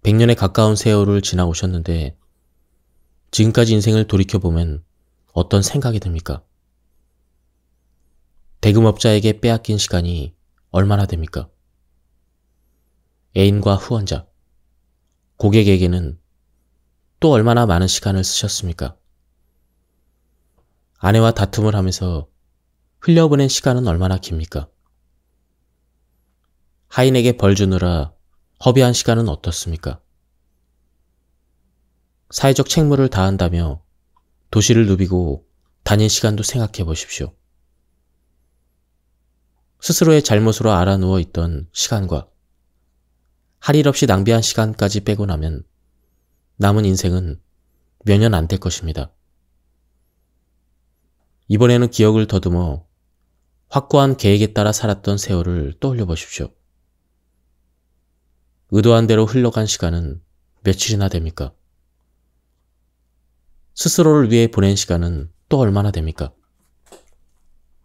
100년에 가까운 세월을 지나오셨는데 지금까지 인생을 돌이켜보면 어떤 생각이 듭니까? 대금업자에게 빼앗긴 시간이 얼마나 됩니까? 애인과 후원자, 고객에게는 또 얼마나 많은 시간을 쓰셨습니까? 아내와 다툼을 하면서 흘려보낸 시간은 얼마나 깁니까? 하인에게 벌 주느라 허비한 시간은 어떻습니까? 사회적 책무를 다한다며 도시를 누비고 다닌 시간도 생각해 보십시오. 스스로의 잘못으로 알아 누워 있던 시간과 할 일 없이 낭비한 시간까지 빼고 나면 남은 인생은 몇 년 안 될 것입니다. 이번에는 기억을 더듬어 확고한 계획에 따라 살았던 세월을 떠올려 보십시오. 의도한 대로 흘러간 시간은 며칠이나 됩니까? 스스로를 위해 보낸 시간은 또 얼마나 됩니까?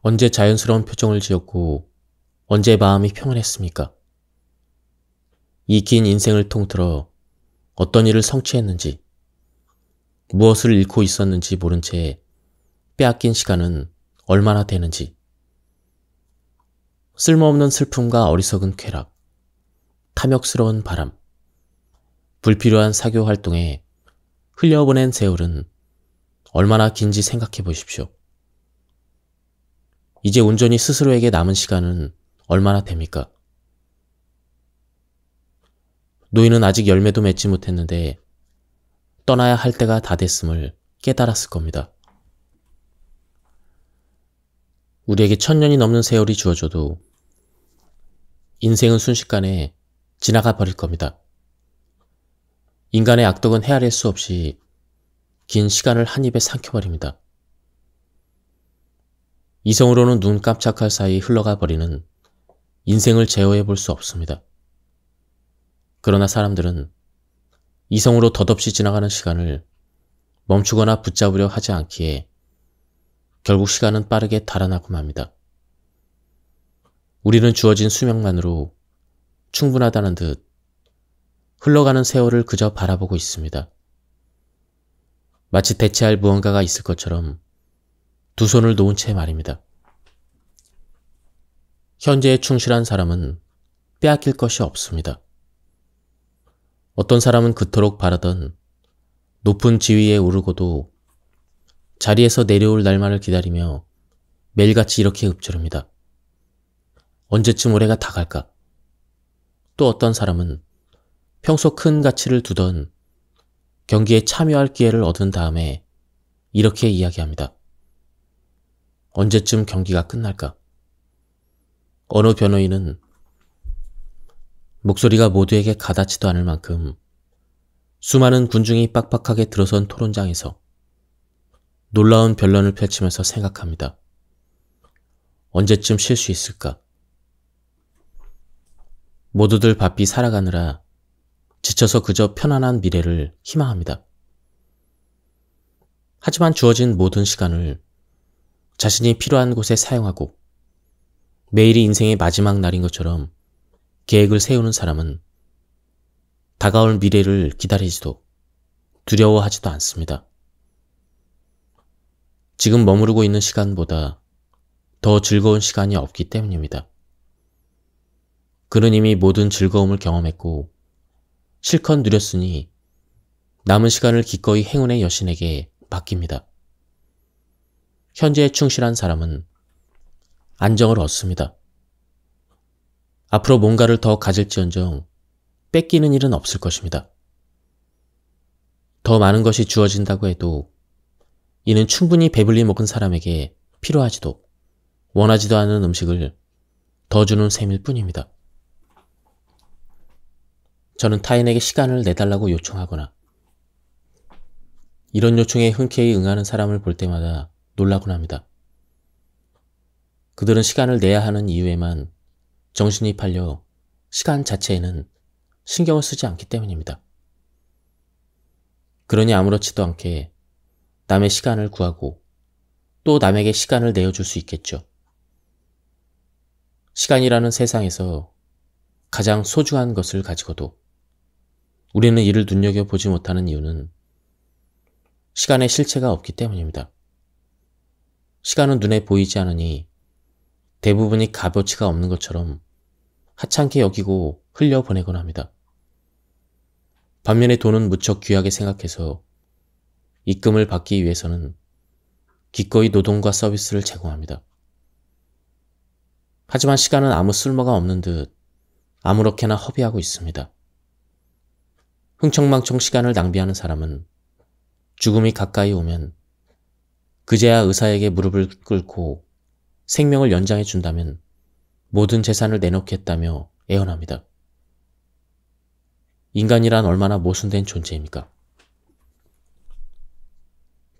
언제 자연스러운 표정을 지었고 언제 마음이 평온했습니까? 이 긴 인생을 통틀어 어떤 일을 성취했는지, 무엇을 잃고 있었는지 모른 채 빼앗긴 시간은 얼마나 되는지, 쓸모없는 슬픔과 어리석은 쾌락, 탐욕스러운 바람, 불필요한 사교 활동에 흘려보낸 세월은 얼마나 긴지 생각해 보십시오. 이제 온전히 스스로에게 남은 시간은 얼마나 됩니까? 노인은 아직 열매도 맺지 못했는데 떠나야 할 때가 다 됐음을 깨달았을 겁니다. 우리에게 1000년이 넘는 세월이 주어져도 인생은 순식간에 지나가 버릴 겁니다. 인간의 악덕은 헤아릴 수 없이 긴 시간을 한 입에 삼켜버립니다. 이성으로는 눈 깜짝할 사이 흘러가 버리는 인생을 제어해 볼 수 없습니다. 그러나 사람들은 이성으로 덧없이 지나가는 시간을 멈추거나 붙잡으려 하지 않기에 결국 시간은 빠르게 달아나고 맙니다. 우리는 주어진 수명만으로 충분하다는 듯 흘러가는 세월을 그저 바라보고 있습니다. 마치 대체할 무언가가 있을 것처럼 두 손을 놓은 채 말입니다. 현재에 충실한 사람은 빼앗길 것이 없습니다. 어떤 사람은 그토록 바라던 높은 지위에 오르고도 자리에서 내려올 날만을 기다리며 매일같이 이렇게 읊조립니다. 언제쯤 올해가 다 갈까? 또 어떤 사람은 평소 큰 가치를 두던 경기에 참여할 기회를 얻은 다음에 이렇게 이야기합니다. 언제쯤 경기가 끝날까? 어느 변호인은 목소리가 모두에게 가닿지도 않을 만큼 수많은 군중이 빡빡하게 들어선 토론장에서 놀라운 변론을 펼치면서 생각합니다. 언제쯤 쉴 수 있을까? 모두들 바삐 살아가느라 지쳐서 그저 편안한 미래를 희망합니다. 하지만 주어진 모든 시간을 자신이 필요한 곳에 사용하고 매일이 인생의 마지막 날인 것처럼 계획을 세우는 사람은 다가올 미래를 기다리지도 두려워하지도 않습니다. 지금 머무르고 있는 시간보다 더 즐거운 시간이 없기 때문입니다. 그는 이미 모든 즐거움을 경험했고 실컷 누렸으니 남은 시간을 기꺼이 행운의 여신에게 맡깁니다. 현재에 충실한 사람은 안정을 얻습니다. 앞으로 뭔가를 더 가질지언정 뺏기는 일은 없을 것입니다. 더 많은 것이 주어진다고 해도 이는 충분히 배불리 먹은 사람에게 필요하지도 원하지도 않은 음식을 더 주는 셈일 뿐입니다. 저는 타인에게 시간을 내달라고 요청하거나 이런 요청에 흔쾌히 응하는 사람을 볼 때마다 놀라곤 합니다. 그들은 시간을 내야 하는 이유에만 정신이 팔려 시간 자체에는 신경을 쓰지 않기 때문입니다. 그러니 아무렇지도 않게 남의 시간을 구하고 또 남에게 시간을 내어줄 수 있겠죠. 시간이라는 세상에서 가장 소중한 것을 가지고도 우리는 이를 눈여겨보지 못하는 이유는 시간의 실체가 없기 때문입니다. 시간은 눈에 보이지 않으니 대부분이 값어치가 없는 것처럼 하찮게 여기고 흘려보내곤 합니다. 반면에 돈은 무척 귀하게 생각해서 입금을 받기 위해서는 기꺼이 노동과 서비스를 제공합니다. 하지만 시간은 아무 쓸모가 없는 듯 아무렇게나 허비하고 있습니다. 흥청망청 시간을 낭비하는 사람은 죽음이 가까이 오면 그제야 의사에게 무릎을 꿇고 생명을 연장해 준다면 모든 재산을 내놓겠다며 애원합니다. 인간이란 얼마나 모순된 존재입니까?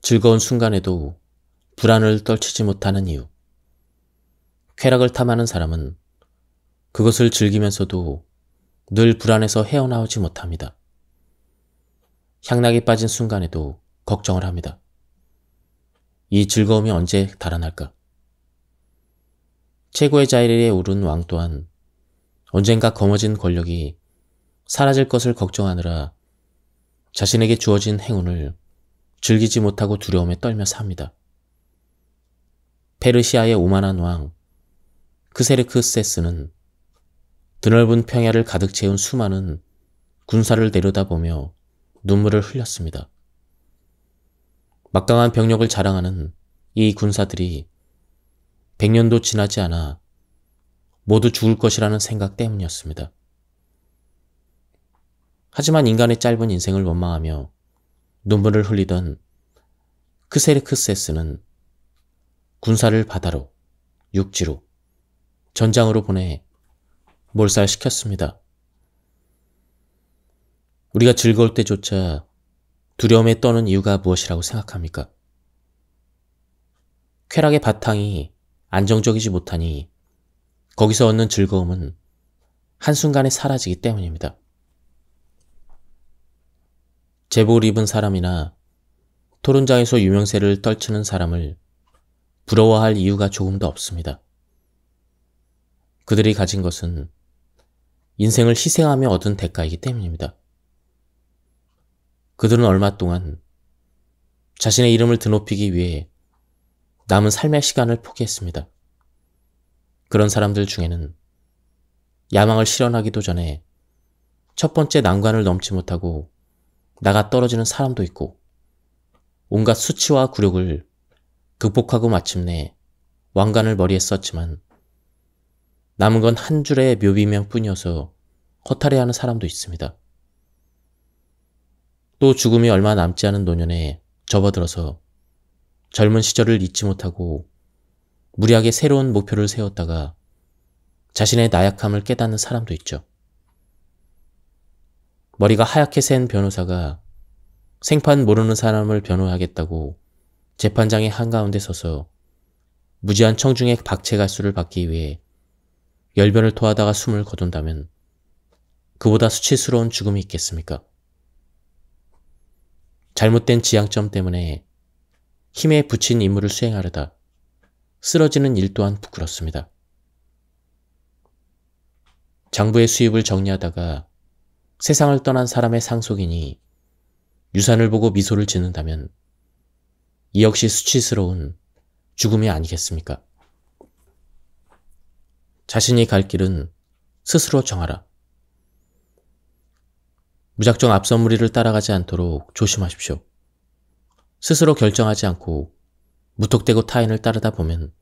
즐거운 순간에도 불안을 떨치지 못하는 이유. 쾌락을 탐하는 사람은 그것을 즐기면서도 늘 불안해서 헤어나오지 못합니다. 향락에 빠진 순간에도 걱정을 합니다. 이 즐거움이 언제 달아날까? 최고의 자리에 오른 왕 또한 언젠가 거머쥔 권력이 사라질 것을 걱정하느라 자신에게 주어진 행운을 즐기지 못하고 두려움에 떨며 삽니다. 페르시아의 오만한 왕 크세르크세스는 드넓은 평야를 가득 채운 수많은 군사를 내려다보며 눈물을 흘렸습니다. 막강한 병력을 자랑하는 이 군사들이 100년도 지나지 않아 모두 죽을 것이라는 생각 때문이었습니다. 하지만 인간의 짧은 인생을 원망하며 눈물을 흘리던 크세르크세스는 군사를 바다로, 육지로, 전장으로 보내 몰살시켰습니다. 우리가 즐거울 때조차 두려움에 떠는 이유가 무엇이라고 생각합니까? 쾌락의 바탕이 안정적이지 못하니 거기서 얻는 즐거움은 한순간에 사라지기 때문입니다. 제복을 입은 사람이나 토론장에서 유명세를 떨치는 사람을 부러워할 이유가 조금도 없습니다. 그들이 가진 것은 인생을 희생하며 얻은 대가이기 때문입니다. 그들은 얼마 동안 자신의 이름을 드높이기 위해 남은 삶의 시간을 포기했습니다. 그런 사람들 중에는 야망을 실현하기도 전에 첫 번째 난관을 넘지 못하고 나가 떨어지는 사람도 있고 온갖 수치와 굴욕을 극복하고 마침내 왕관을 머리에 썼지만 남은 건 한 줄의 묘비명 뿐이어서 허탈해하는 사람도 있습니다. 또 죽음이 얼마 남지 않은 노년에 접어들어서 젊은 시절을 잊지 못하고 무리하게 새로운 목표를 세웠다가 자신의 나약함을 깨닫는 사람도 있죠. 머리가 하얗게 센 변호사가 생판 모르는 사람을 변호하겠다고 재판장의 한가운데 서서 무지한 청중의 박채갈수를 받기 위해 열변을 토하다가 숨을 거둔다면 그보다 수치스러운 죽음이 있겠습니까? 잘못된 지향점 때문에 힘에 부친 임무를 수행하려다 쓰러지는 일 또한 부끄럽습니다. 장부의 수입을 정리하다가 세상을 떠난 사람의 상속인이 유산을 보고 미소를 짓는다면 이 역시 수치스러운 죽음이 아니겠습니까? 자신이 갈 길은 스스로 정하라. 무작정 앞선 무리를 따라가지 않도록 조심하십시오. 스스로 결정하지 않고 무턱대고 타인을 따르다 보면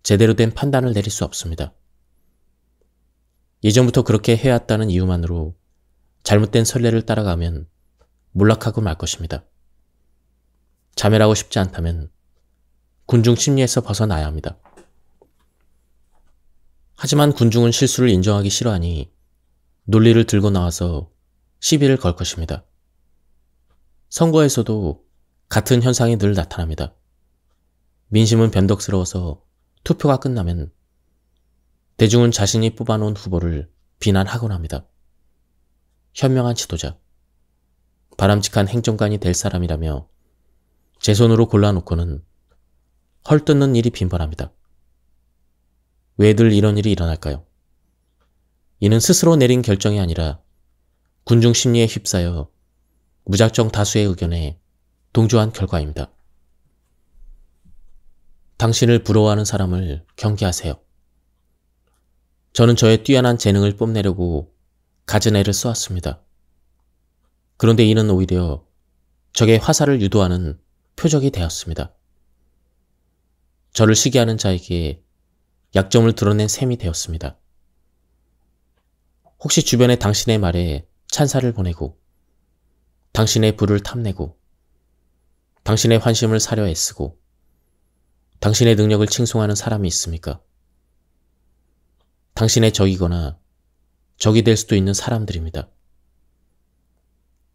제대로 된 판단을 내릴 수 없습니다. 예전부터 그렇게 해왔다는 이유만으로 잘못된 선례를 따라가면 몰락하고 말 것입니다. 자멸하고 싶지 않다면 군중 심리에서 벗어나야 합니다. 하지만 군중은 실수를 인정하기 싫어하니 논리를 들고 나와서 시비를 걸 것입니다. 선거에서도 같은 현상이 늘 나타납니다. 민심은 변덕스러워서 투표가 끝나면 대중은 자신이 뽑아놓은 후보를 비난하곤 합니다. 현명한 지도자, 바람직한 행정관이 될 사람이라며 제 손으로 골라놓고는 헐뜯는 일이 빈번합니다. 왜들 이런 일이 일어날까요? 이는 스스로 내린 결정이 아니라 군중 심리에 휩싸여 무작정 다수의 의견에 동조한 결과입니다. 당신을 부러워하는 사람을 경계하세요. 저는 저의 뛰어난 재능을 뽐내려고 갖은 애를 쏘았습니다. 그런데 이는 오히려 적의 화살을 유도하는 표적이 되었습니다. 저를 시기하는 자에게 약점을 드러낸 셈이 되었습니다. 혹시 주변에 당신의 말에 찬사를 보내고 당신의 부를 탐내고 당신의 환심을 사려 애쓰고 당신의 능력을 칭송하는 사람이 있습니까? 당신의 적이거나 적이 될 수도 있는 사람들입니다.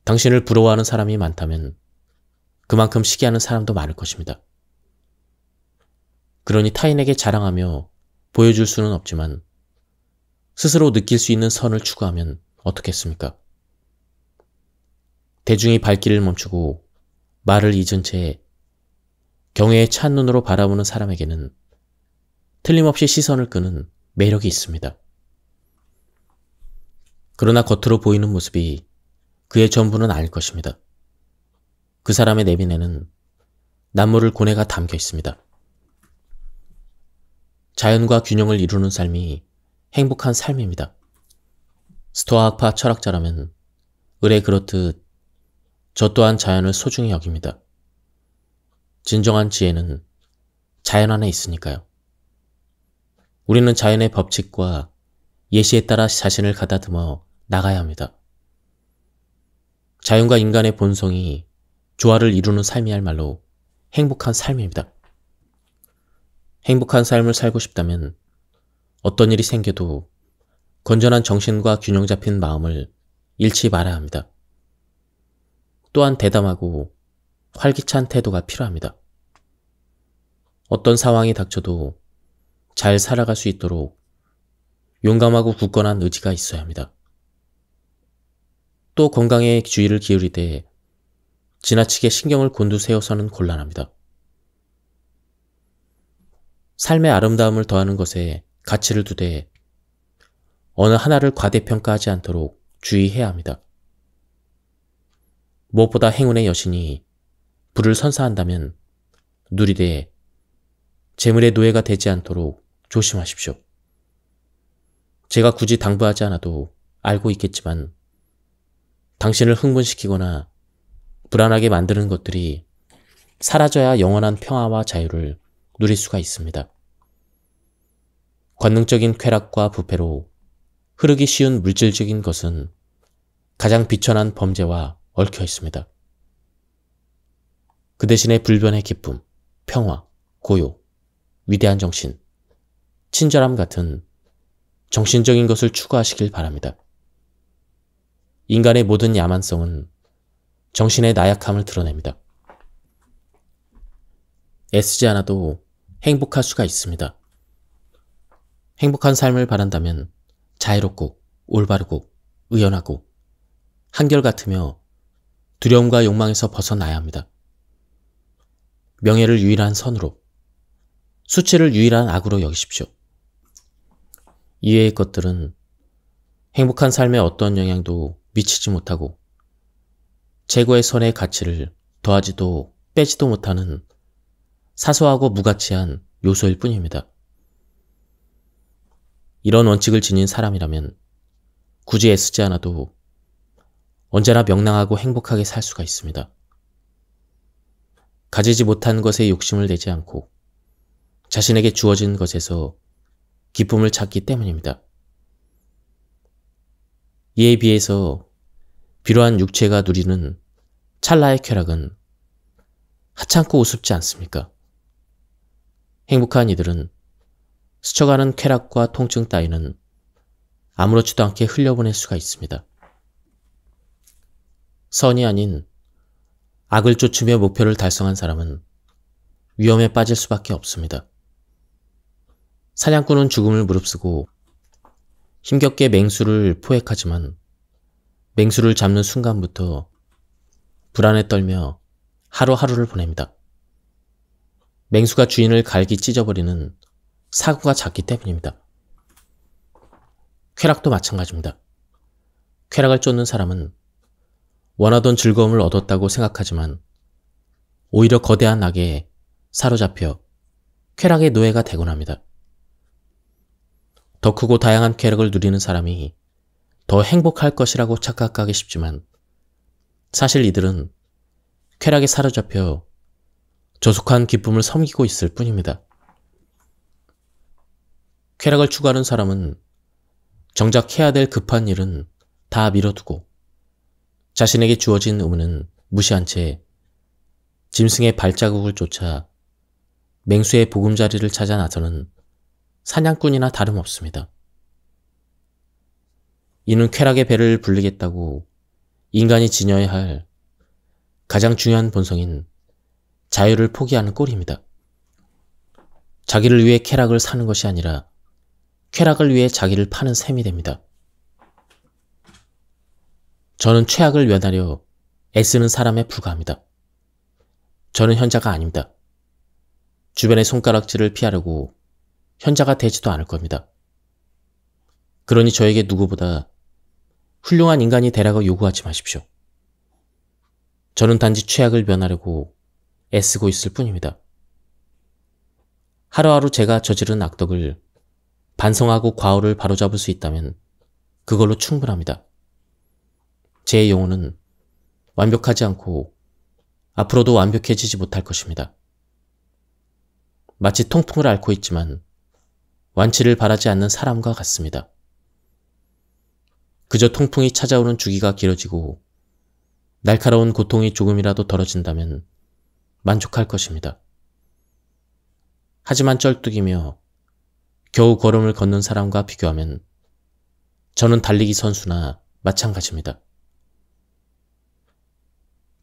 당신을 부러워하는 사람이 많다면 그만큼 시기하는 사람도 많을 것입니다. 그러니 타인에게 자랑하며 보여줄 수는 없지만 스스로 느낄 수 있는 선을 추구하면 어떻겠습니까? 대중이 발길을 멈추고 말을 잊은 채 경외에 찬 눈으로 바라보는 사람에게는 틀림없이 시선을 끄는 매력이 있습니다. 그러나 겉으로 보이는 모습이 그의 전부는 아닐 것입니다. 그 사람의 내면에는 남모를 고뇌가 담겨 있습니다. 자연과 균형을 이루는 삶이 행복한 삶입니다. 스토아학파 철학자라면 을에 그렇듯 저 또한 자연을 소중히 여깁니다. 진정한 지혜는 자연 안에 있으니까요. 우리는 자연의 법칙과 예시에 따라 자신을 가다듬어 나가야 합니다. 자연과 인간의 본성이 조화를 이루는 삶이야말로 행복한 삶입니다. 행복한 삶을 살고 싶다면 어떤 일이 생겨도 건전한 정신과 균형 잡힌 마음을 잃지 말아야 합니다. 또한 대담하고 활기찬 태도가 필요합니다. 어떤 상황이 닥쳐도 잘 살아갈 수 있도록 용감하고 굳건한 의지가 있어야 합니다. 또 건강에 주의를 기울이되 지나치게 신경을 곤두세워서는 곤란합니다. 삶의 아름다움을 더하는 것에 가치를 두되 어느 하나를 과대평가하지 않도록 주의해야 합니다. 무엇보다 행운의 여신이 부를 선사한다면 누리되 재물의 노예가 되지 않도록 조심하십시오. 제가 굳이 당부하지 않아도 알고 있겠지만 당신을 흥분시키거나 불안하게 만드는 것들이 사라져야 영원한 평화와 자유를 누릴 수가 있습니다. 관능적인 쾌락과 부패로 흐르기 쉬운 물질적인 것은 가장 비천한 범죄와 얽혀 있습니다. 그 대신에 불변의 기쁨, 평화, 고요, 위대한 정신, 친절함 같은 정신적인 것을 추구하시길 바랍니다. 인간의 모든 야만성은 정신의 나약함을 드러냅니다. 애쓰지 않아도 행복할 수가 있습니다. 행복한 삶을 바란다면 자유롭고 올바르고 의연하고 한결같으며 두려움과 욕망에서 벗어나야 합니다. 명예를 유일한 선으로, 수치를 유일한 악으로 여기십시오. 이외의 것들은 행복한 삶에 어떤 영향도 미치지 못하고 최고의 선의 가치를 더하지도 빼지도 못하는 사소하고 무가치한 요소일 뿐입니다. 이런 원칙을 지닌 사람이라면 굳이 애쓰지 않아도 언제나 명랑하고 행복하게 살 수가 있습니다. 가지지 못한 것에 욕심을 내지 않고 자신에게 주어진 것에서 기쁨을 찾기 때문입니다. 이에 비해서 비로한 육체가 누리는 찰나의 쾌락은 하찮고 우습지 않습니까? 행복한 이들은 스쳐가는 쾌락과 통증 따위는 아무렇지도 않게 흘려보낼 수가 있습니다. 선이 아닌 악을 쫓으며 목표를 달성한 사람은 위험에 빠질 수밖에 없습니다. 사냥꾼은 죽음을 무릅쓰고 힘겹게 맹수를 포획하지만 맹수를 잡는 순간부터 불안에 떨며 하루하루를 보냅니다. 맹수가 주인을 갈기 찢어버리는 사고가 잦기 때문입니다. 쾌락도 마찬가지입니다. 쾌락을 쫓는 사람은 원하던 즐거움을 얻었다고 생각하지만 오히려 거대한 악에 사로잡혀 쾌락의 노예가 되곤 합니다. 더 크고 다양한 쾌락을 누리는 사람이 더 행복할 것이라고 착각하기 쉽지만 사실 이들은 쾌락에 사로잡혀 저속한 기쁨을 섬기고 있을 뿐입니다. 쾌락을 추구하는 사람은 정작 해야 될 급한 일은 다 미뤄두고 자신에게 주어진 의무는 무시한 채 짐승의 발자국을 쫓아 맹수의 보금자리를 찾아 나서는 사냥꾼이나 다름없습니다. 이는 쾌락의 배를 불리겠다고 인간이 지녀야 할 가장 중요한 본성인 자유를 포기하는 꼴입니다. 자기를 위해 쾌락을 사는 것이 아니라 쾌락을 위해 자기를 파는 셈이 됩니다. 저는 최악을 면하려 애쓰는 사람에 불과합니다. 저는 현자가 아닙니다. 주변의 손가락질을 피하려고 현자가 되지도 않을 겁니다. 그러니 저에게 누구보다 훌륭한 인간이 되라고 요구하지 마십시오. 저는 단지 최악을 면하려고 애쓰고 있을 뿐입니다. 하루하루 제가 저지른 악덕을 반성하고 과오를 바로잡을 수 있다면 그걸로 충분합니다. 제 영혼은 완벽하지 않고 앞으로도 완벽해지지 못할 것입니다. 마치 통풍을 앓고 있지만 완치를 바라지 않는 사람과 같습니다. 그저 통풍이 찾아오는 주기가 길어지고 날카로운 고통이 조금이라도 덜어진다면 만족할 것입니다. 하지만 쩔뚝이며 겨우 걸음을 걷는 사람과 비교하면 저는 달리기 선수나 마찬가지입니다.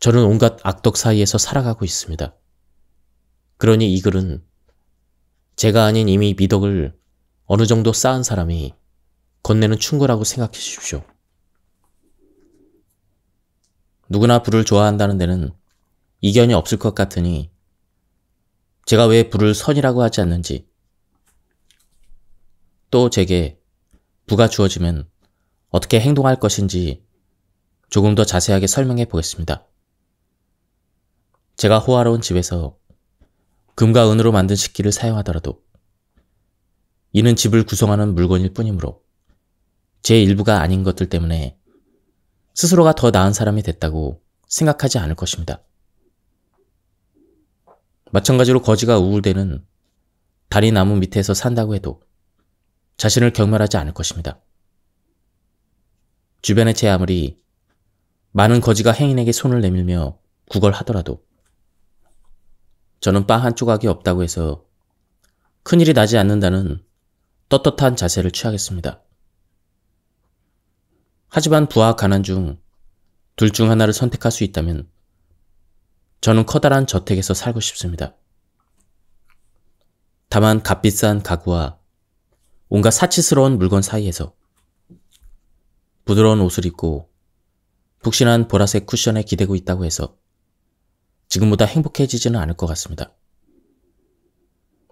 저는 온갖 악덕 사이에서 살아가고 있습니다. 그러니 이 글은 제가 아닌 이미 미덕을 어느 정도 쌓은 사람이 건네는 충고라고 생각해 주십시오. 누구나 불을 좋아한다는 데는 이견이 없을 것 같으니 제가 왜 불을 선이라고 하지 않는지, 또 제게 부가 주어지면 어떻게 행동할 것인지 조금 더 자세하게 설명해 보겠습니다. 제가 호화로운 집에서 금과 은으로 만든 식기를 사용하더라도 이는 집을 구성하는 물건일 뿐이므로 제 일부가 아닌 것들 때문에 스스로가 더 나은 사람이 됐다고 생각하지 않을 것입니다. 마찬가지로 거지가 우울대는 다리 나무 밑에서 산다고 해도 자신을 경멸하지 않을 것입니다. 주변에 제 아무리 많은 거지가 행인에게 손을 내밀며 구걸하더라도 저는 빵 한 조각이 없다고 해서 큰일이 나지 않는다는 떳떳한 자세를 취하겠습니다. 하지만 부와 가난 중 둘 중 하나를 선택할 수 있다면 저는 커다란 저택에서 살고 싶습니다. 다만 값비싼 가구와 온갖 사치스러운 물건 사이에서 부드러운 옷을 입고 푹신한 보라색 쿠션에 기대고 있다고 해서 지금보다 행복해지지는 않을 것 같습니다.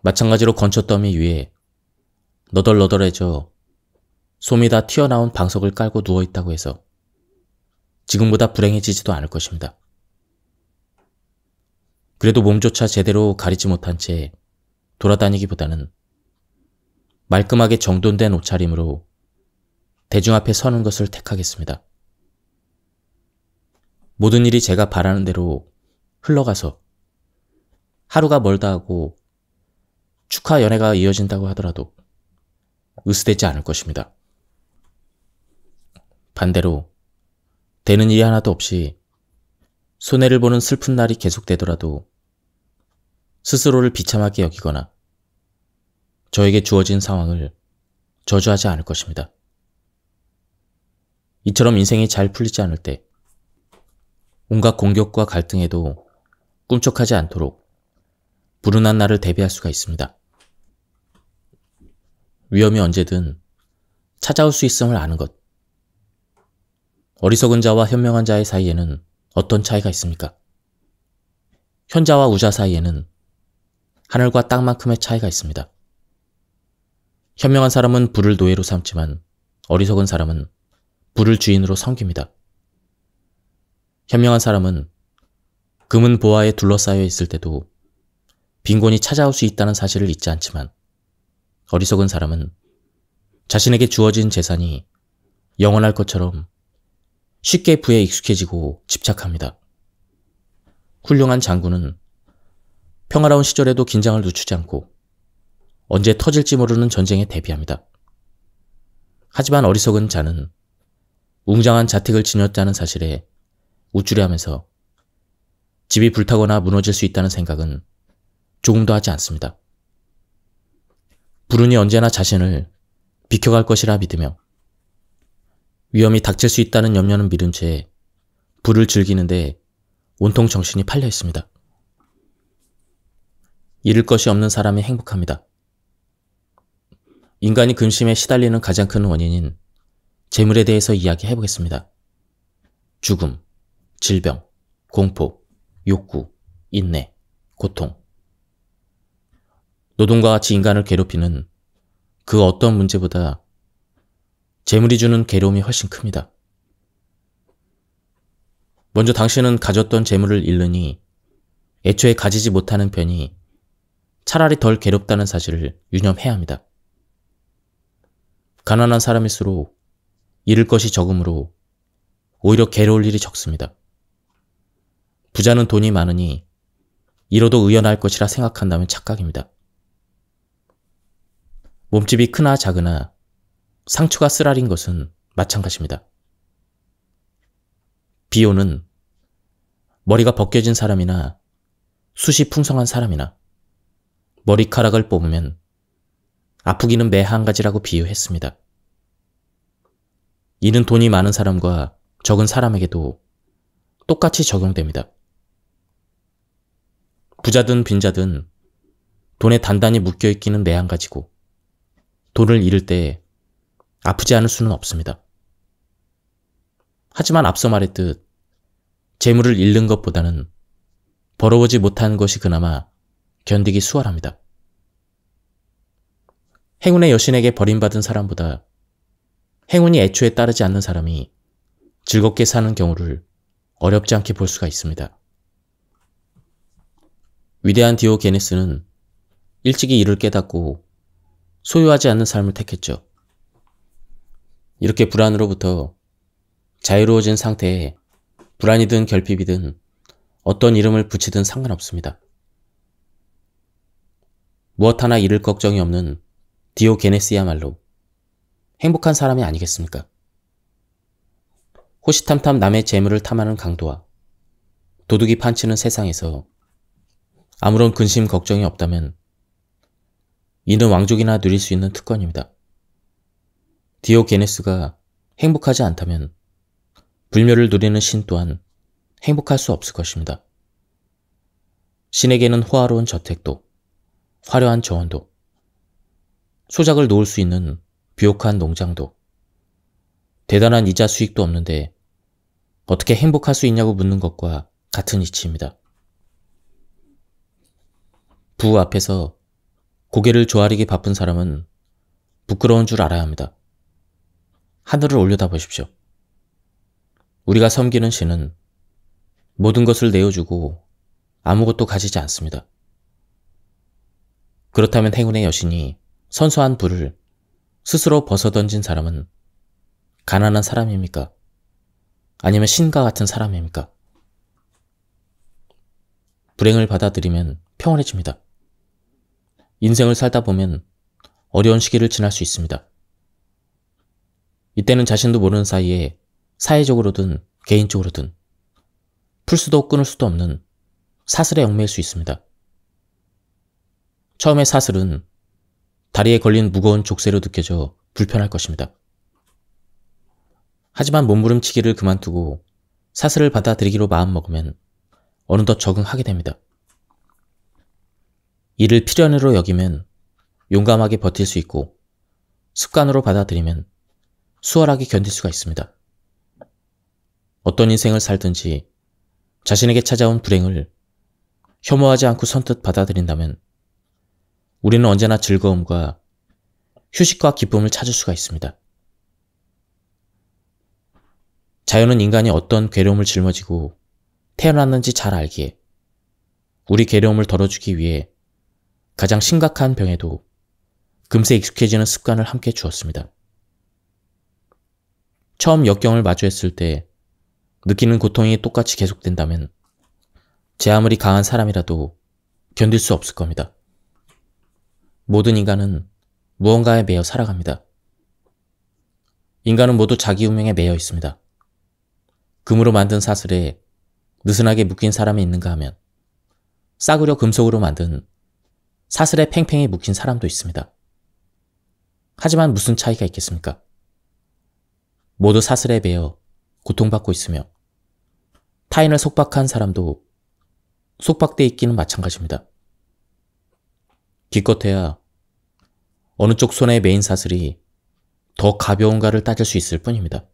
마찬가지로 건초더미 위에 너덜너덜해져 솜이 다 튀어나온 방석을 깔고 누워있다고 해서 지금보다 불행해지지도 않을 것입니다. 그래도 몸조차 제대로 가리지 못한 채 돌아다니기보다는 말끔하게 정돈된 옷차림으로 대중 앞에 서는 것을 택하겠습니다. 모든 일이 제가 바라는 대로 흘러가서 하루가 멀다 하고 축하 연애가 이어진다고 하더라도 으스대지 않을 것입니다. 반대로 되는 일이 하나도 없이 손해를 보는 슬픈 날이 계속되더라도 스스로를 비참하게 여기거나 저에게 주어진 상황을 저주하지 않을 것입니다. 이처럼 인생이 잘 풀리지 않을 때 온갖 공격과 갈등에도 꿈쩍하지 않도록 불운한 날을 대비할 수가 있습니다. 위험이 언제든 찾아올 수 있음을 아는 것. 어리석은 자와 현명한 자의 사이에는 어떤 차이가 있습니까? 현자와 우자 사이에는 하늘과 땅만큼의 차이가 있습니다. 현명한 사람은 불을 노예로 삼지만 어리석은 사람은 불을 주인으로 섬깁니다. 현명한 사람은 금은 보화에 둘러싸여 있을 때도 빈곤이 찾아올 수 있다는 사실을 잊지 않지만 어리석은 사람은 자신에게 주어진 재산이 영원할 것처럼 쉽게 부에 익숙해지고 집착합니다. 훌륭한 장군은 평화로운 시절에도 긴장을 늦추지 않고 언제 터질지 모르는 전쟁에 대비합니다. 하지만 어리석은 자는 웅장한 자택을 지녔다는 사실에 우쭐해하면서 집이 불타거나 무너질 수 있다는 생각은 조금도 하지 않습니다. 불운이 언제나 자신을 비켜갈 것이라 믿으며 위험이 닥칠 수 있다는 염려는 미룬 채 불을 즐기는데 온통 정신이 팔려 있습니다. 잃을 것이 없는 사람이 행복합니다. 인간이 근심에 시달리는 가장 큰 원인인 재물에 대해서 이야기해 보겠습니다. 죽음, 질병, 공포, 욕구, 인내, 고통. 노동과 같이 인간을 괴롭히는 그 어떤 문제보다 재물이 주는 괴로움이 훨씬 큽니다. 먼저 당신은 가졌던 재물을 잃으니 애초에 가지지 못하는 편이 차라리 덜 괴롭다는 사실을 유념해야 합니다. 가난한 사람일수록 잃을 것이 적으므로 오히려 괴로울 일이 적습니다. 부자는 돈이 많으니 잃어도 의연할 것이라 생각한다면 착각입니다. 몸집이 크나 작으나 상처가 쓰라린 것은 마찬가지입니다. 비호는 머리가 벗겨진 사람이나 숱이 풍성한 사람이나 머리카락을 뽑으면 아프기는 매 한 가지라고 비유했습니다. 이는 돈이 많은 사람과 적은 사람에게도 똑같이 적용됩니다. 부자든 빈자든 돈에 단단히 묶여있기는 매 한 가지고 돈을 잃을 때 아프지 않을 수는 없습니다. 하지만 앞서 말했듯 재물을 잃는 것보다는 벌어오지 못한 것이 그나마 견디기 수월합니다. 행운의 여신에게 버림받은 사람보다 행운이 애초에 따르지 않는 사람이 즐겁게 사는 경우를 어렵지 않게 볼 수가 있습니다. 위대한 디오게네스는 일찍이 이를 깨닫고 소유하지 않는 삶을 택했죠. 이렇게 불안으로부터 자유로워진 상태에 불안이든 결핍이든 어떤 이름을 붙이든 상관없습니다. 무엇 하나 잃을 걱정이 없는 디오게네스야말로 행복한 사람이 아니겠습니까? 호시탐탐 남의 재물을 탐하는 강도와 도둑이 판치는 세상에서 아무런 근심 걱정이 없다면 이는 왕족이나 누릴 수 있는 특권입니다. 디오게네스가 행복하지 않다면 불멸을 누리는 신 또한 행복할 수 없을 것입니다. 신에게는 호화로운 저택도, 화려한 정원도, 소작을 놓을 수 있는 비옥한 농장도, 대단한 이자 수익도 없는데 어떻게 행복할 수 있냐고 묻는 것과 같은 이치입니다. 부 앞에서 고개를 조아리기 바쁜 사람은 부끄러운 줄 알아야 합니다. 하늘을 올려다보십시오. 우리가 섬기는 신은 모든 것을 내어주고 아무것도 가지지 않습니다. 그렇다면 행운의 여신이 선수한 불을 스스로 벗어던진 사람은 가난한 사람입니까? 아니면 신과 같은 사람입니까? 불행을 받아들이면 평온해집니다. 인생을 살다 보면 어려운 시기를 지날 수 있습니다. 이때는 자신도 모르는 사이에 사회적으로든 개인적으로든 풀 수도 끊을 수도 없는 사슬에 얽매일 수 있습니다. 처음에 사슬은 다리에 걸린 무거운 족쇄로 느껴져 불편할 것입니다. 하지만 몸부림치기를 그만두고 사슬을 받아들이기로 마음먹으면 어느덧 적응하게 됩니다. 이를 필연으로 여기면 용감하게 버틸 수 있고 습관으로 받아들이면 수월하게 견딜 수가 있습니다. 어떤 인생을 살든지 자신에게 찾아온 불행을 혐오하지 않고 선뜻 받아들인다면 우리는 언제나 즐거움과 휴식과 기쁨을 찾을 수가 있습니다. 자연은 인간이 어떤 괴로움을 짊어지고 태어났는지 잘 알기에 우리 괴로움을 덜어주기 위해 가장 심각한 병에도 금세 익숙해지는 습관을 함께 주었습니다. 처음 역경을 마주했을 때 느끼는 고통이 똑같이 계속된다면 제 아무리 강한 사람이라도 견딜 수 없을 겁니다. 모든 인간은 무언가에 매여 살아갑니다. 인간은 모두 자기 운명에 매여 있습니다. 금으로 만든 사슬에 느슨하게 묶인 사람이 있는가 하면 싸구려 금속으로 만든 사슬에 팽팽히 묶인 사람도 있습니다. 하지만 무슨 차이가 있겠습니까? 모두 사슬에 매여 고통받고 있으며 타인을 속박한 사람도 속박돼 있기는 마찬가지입니다. 기껏해야 어느 쪽 손에 매인 사슬이 더 가벼운가를 따질 수 있을 뿐입니다.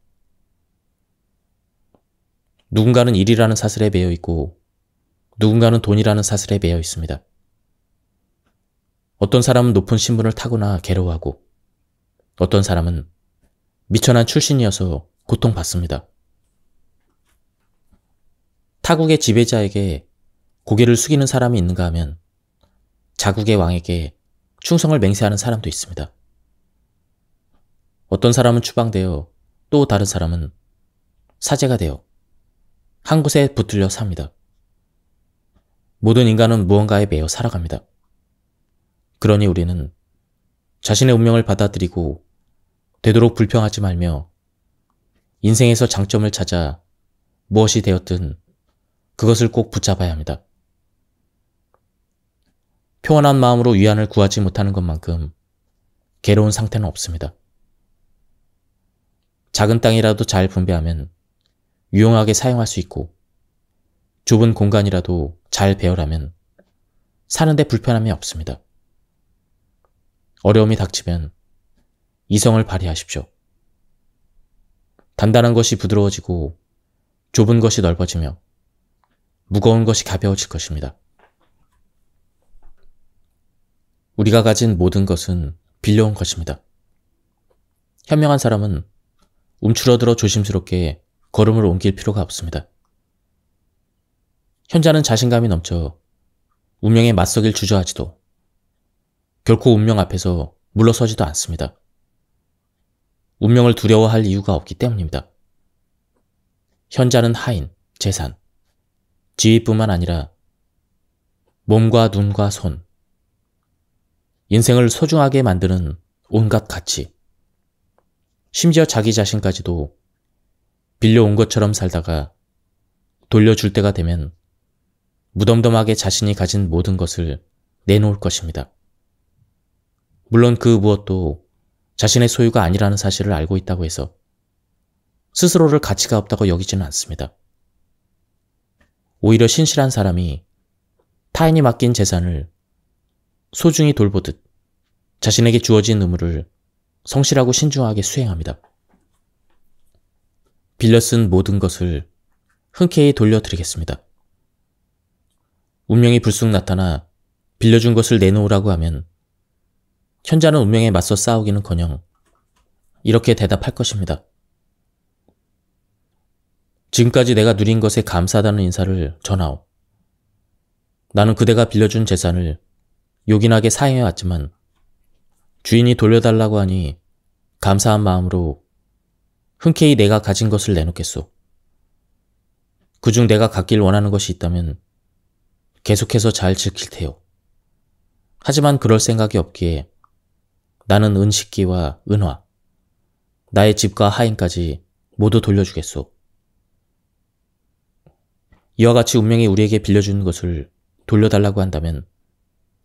누군가는 일이라는 사슬에 매여 있고 누군가는 돈이라는 사슬에 매여 있습니다. 어떤 사람은 높은 신분을 타거나 괴로워하고 어떤 사람은 미천한 출신이어서 고통받습니다. 타국의 지배자에게 고개를 숙이는 사람이 있는가 하면 자국의 왕에게 충성을 맹세하는 사람도 있습니다. 어떤 사람은 추방되어 또 다른 사람은 사제가 되어 한 곳에 붙들려 삽니다. 모든 인간은 무언가에 매여 살아갑니다. 그러니 우리는 자신의 운명을 받아들이고 되도록 불평하지 말며 인생에서 장점을 찾아 무엇이 되었든 그것을 꼭 붙잡아야 합니다. 평온한 마음으로 위안을 구하지 못하는 것만큼 괴로운 상태는 없습니다. 작은 땅이라도 잘 분배하면 유용하게 사용할 수 있고 좁은 공간이라도 잘 배열하면 사는데 불편함이 없습니다. 어려움이 닥치면 이성을 발휘하십시오. 단단한 것이 부드러워지고 좁은 것이 넓어지며 무거운 것이 가벼워질 것입니다. 우리가 가진 모든 것은 빌려온 것입니다. 현명한 사람은 움츠러들어 조심스럽게 걸음을 옮길 필요가 없습니다. 현자는 자신감이 넘쳐 운명에 맞서길 주저하지도 결코 운명 앞에서 물러서지도 않습니다. 운명을 두려워할 이유가 없기 때문입니다. 현자는 하인, 재산, 지위뿐만 아니라 몸과 눈과 손, 인생을 소중하게 만드는 온갖 가치, 심지어 자기 자신까지도 빌려온 것처럼 살다가 돌려줄 때가 되면 무덤덤하게 자신이 가진 모든 것을 내놓을 것입니다. 물론 그 무엇도 자신의 소유가 아니라는 사실을 알고 있다고 해서 스스로를 가치가 없다고 여기지는 않습니다. 오히려 신실한 사람이 타인이 맡긴 재산을 소중히 돌보듯 자신에게 주어진 의무를 성실하고 신중하게 수행합니다. 빌려 쓴 모든 것을 흔쾌히 돌려드리겠습니다. 운명이 불쑥 나타나 빌려준 것을 내놓으라고 하면 현자는 운명에 맞서 싸우기는커녕 이렇게 대답할 것입니다. 지금까지 내가 누린 것에 감사하다는 인사를 전하오. 나는 그대가 빌려준 재산을 요긴하게 사용해왔지만 주인이 돌려달라고 하니 감사한 마음으로 흔쾌히 내가 가진 것을 내놓겠소. 그중 내가 갖길 원하는 것이 있다면 계속해서 잘 지킬 테요. 하지만 그럴 생각이 없기에 나는 은식기와 은화, 나의 집과 하인까지 모두 돌려주겠소. 이와 같이 운명이 우리에게 빌려준 것을 돌려달라고 한다면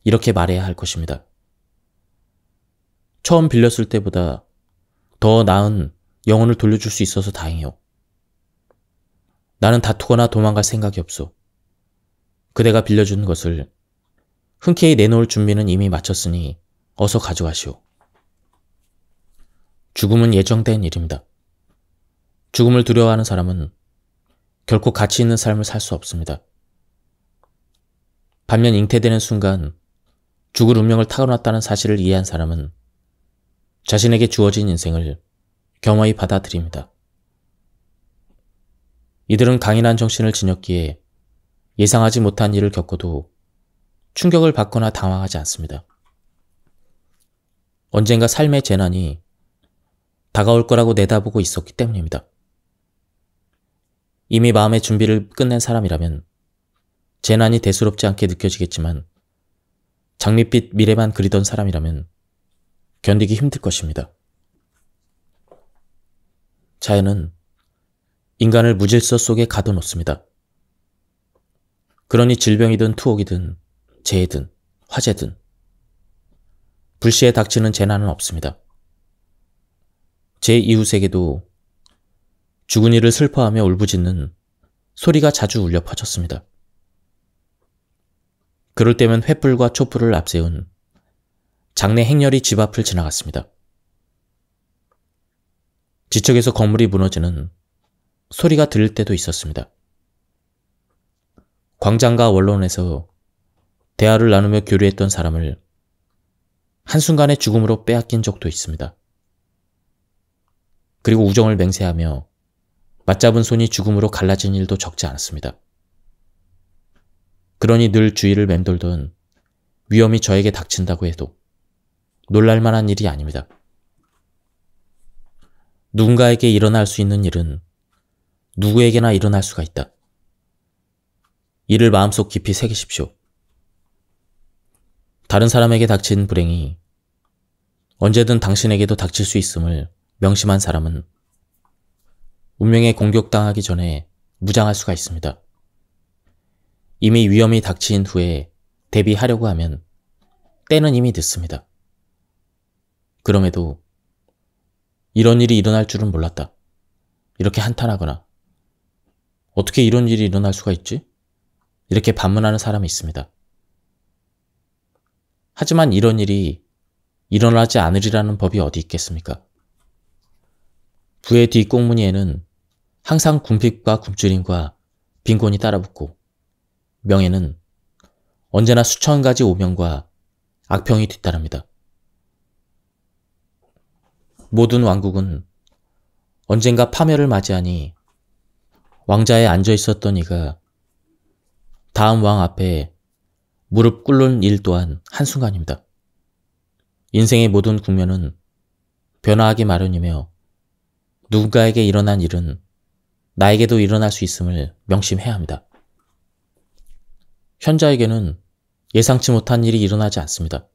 이렇게 말해야 할 것입니다. 처음 빌렸을 때보다 더 나은 영혼을 돌려줄 수 있어서 다행이요. 나는 다투거나 도망갈 생각이 없소. 그대가 빌려준 것을 흔쾌히 내놓을 준비는 이미 마쳤으니 어서 가져가시오. 죽음은 예정된 일입니다. 죽음을 두려워하는 사람은 결코 가치 있는 삶을 살 수 없습니다. 반면 잉태되는 순간 죽을 운명을 타고났다는 사실을 이해한 사람은 자신에게 주어진 인생을 겸허히 받아들입니다. 이들은 강인한 정신을 지녔기에 예상하지 못한 일을 겪어도 충격을 받거나 당황하지 않습니다. 언젠가 삶의 재난이 다가올 거라고 내다보고 있었기 때문입니다. 이미 마음의 준비를 끝낸 사람이라면 재난이 대수롭지 않게 느껴지겠지만 장밋빛 미래만 그리던 사람이라면 견디기 힘들 것입니다. 자연은 인간을 무질서 속에 가둬놓습니다. 그러니 질병이든 투옥이든 재해든 화재든 불시에 닥치는 재난은 없습니다. 제 이웃에게도 죽은 이를 슬퍼하며 울부짖는 소리가 자주 울려 퍼졌습니다. 그럴 때면 횃불과 촛불을 앞세운 장내 행렬이 집 앞을 지나갔습니다. 지척에서 건물이 무너지는 소리가 들릴 때도 있었습니다. 광장과 원론에서 대화를 나누며 교류했던 사람을 한순간에 죽음으로 빼앗긴 적도 있습니다. 그리고 우정을 맹세하며 맞잡은 손이 죽음으로 갈라진 일도 적지 않았습니다. 그러니 늘 주위를 맴돌던 위험이 저에게 닥친다고 해도 놀랄만한 일이 아닙니다. 누군가에게 일어날 수 있는 일은 누구에게나 일어날 수가 있다. 이를 마음속 깊이 새기십시오. 다른 사람에게 닥친 불행이 언제든 당신에게도 닥칠 수 있음을 명심한 사람은 운명에 공격당하기 전에 무장할 수가 있습니다. 이미 위험이 닥친 후에 대비하려고 하면 때는 이미 늦습니다. 그럼에도 이런 일이 일어날 줄은 몰랐다. 이렇게 한탄하거나 어떻게 이런 일이 일어날 수가 있지? 이렇게 반문하는 사람이 있습니다. 하지만 이런 일이 일어나지 않으리라는 법이 어디 있겠습니까? 부의 뒷꽁무니에는 항상 궁핍과 굶주림과 빈곤이 따라붙고 명예는 언제나 수천 가지 오명과 악평이 뒤따릅니다. 모든 왕국은 언젠가 파멸을 맞이하니 왕자에 앉아 있었던 이가 다음 왕 앞에 무릎 꿇는 일 또한 한순간입니다. 인생의 모든 국면은 변화하기 마련이며 누군가에게 일어난 일은 나에게도 일어날 수 있음을 명심해야 합니다. 현자에게는 예상치 못한 일이 일어나지 않습니다.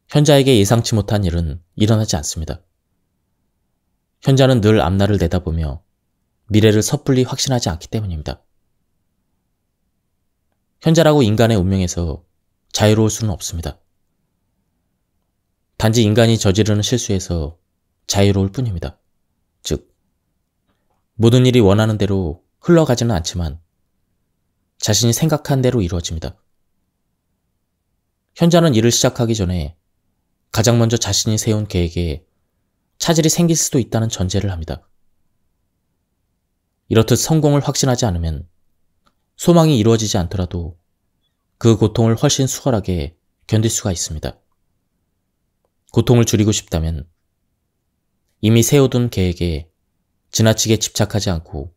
현자에게 예상치 못한 일은 일어나지 않습니다. 현자는 늘 앞날을 내다보며 미래를 섣불리 확신하지 않기 때문입니다. 현자라고 인간의 운명에서 자유로울 수는 없습니다. 단지 인간이 저지르는 실수에서 자유로울 뿐입니다. 즉, 모든 일이 원하는 대로 흘러가지는 않지만 자신이 생각한 대로 이루어집니다. 현자는 일을 시작하기 전에 가장 먼저 자신이 세운 계획에 차질이 생길 수도 있다는 전제를 합니다. 이렇듯 성공을 확신하지 않으면 소망이 이루어지지 않더라도 그 고통을 훨씬 수월하게 견딜 수가 있습니다. 고통을 줄이고 싶다면 이미 세워둔 계획에 지나치게 집착하지 않고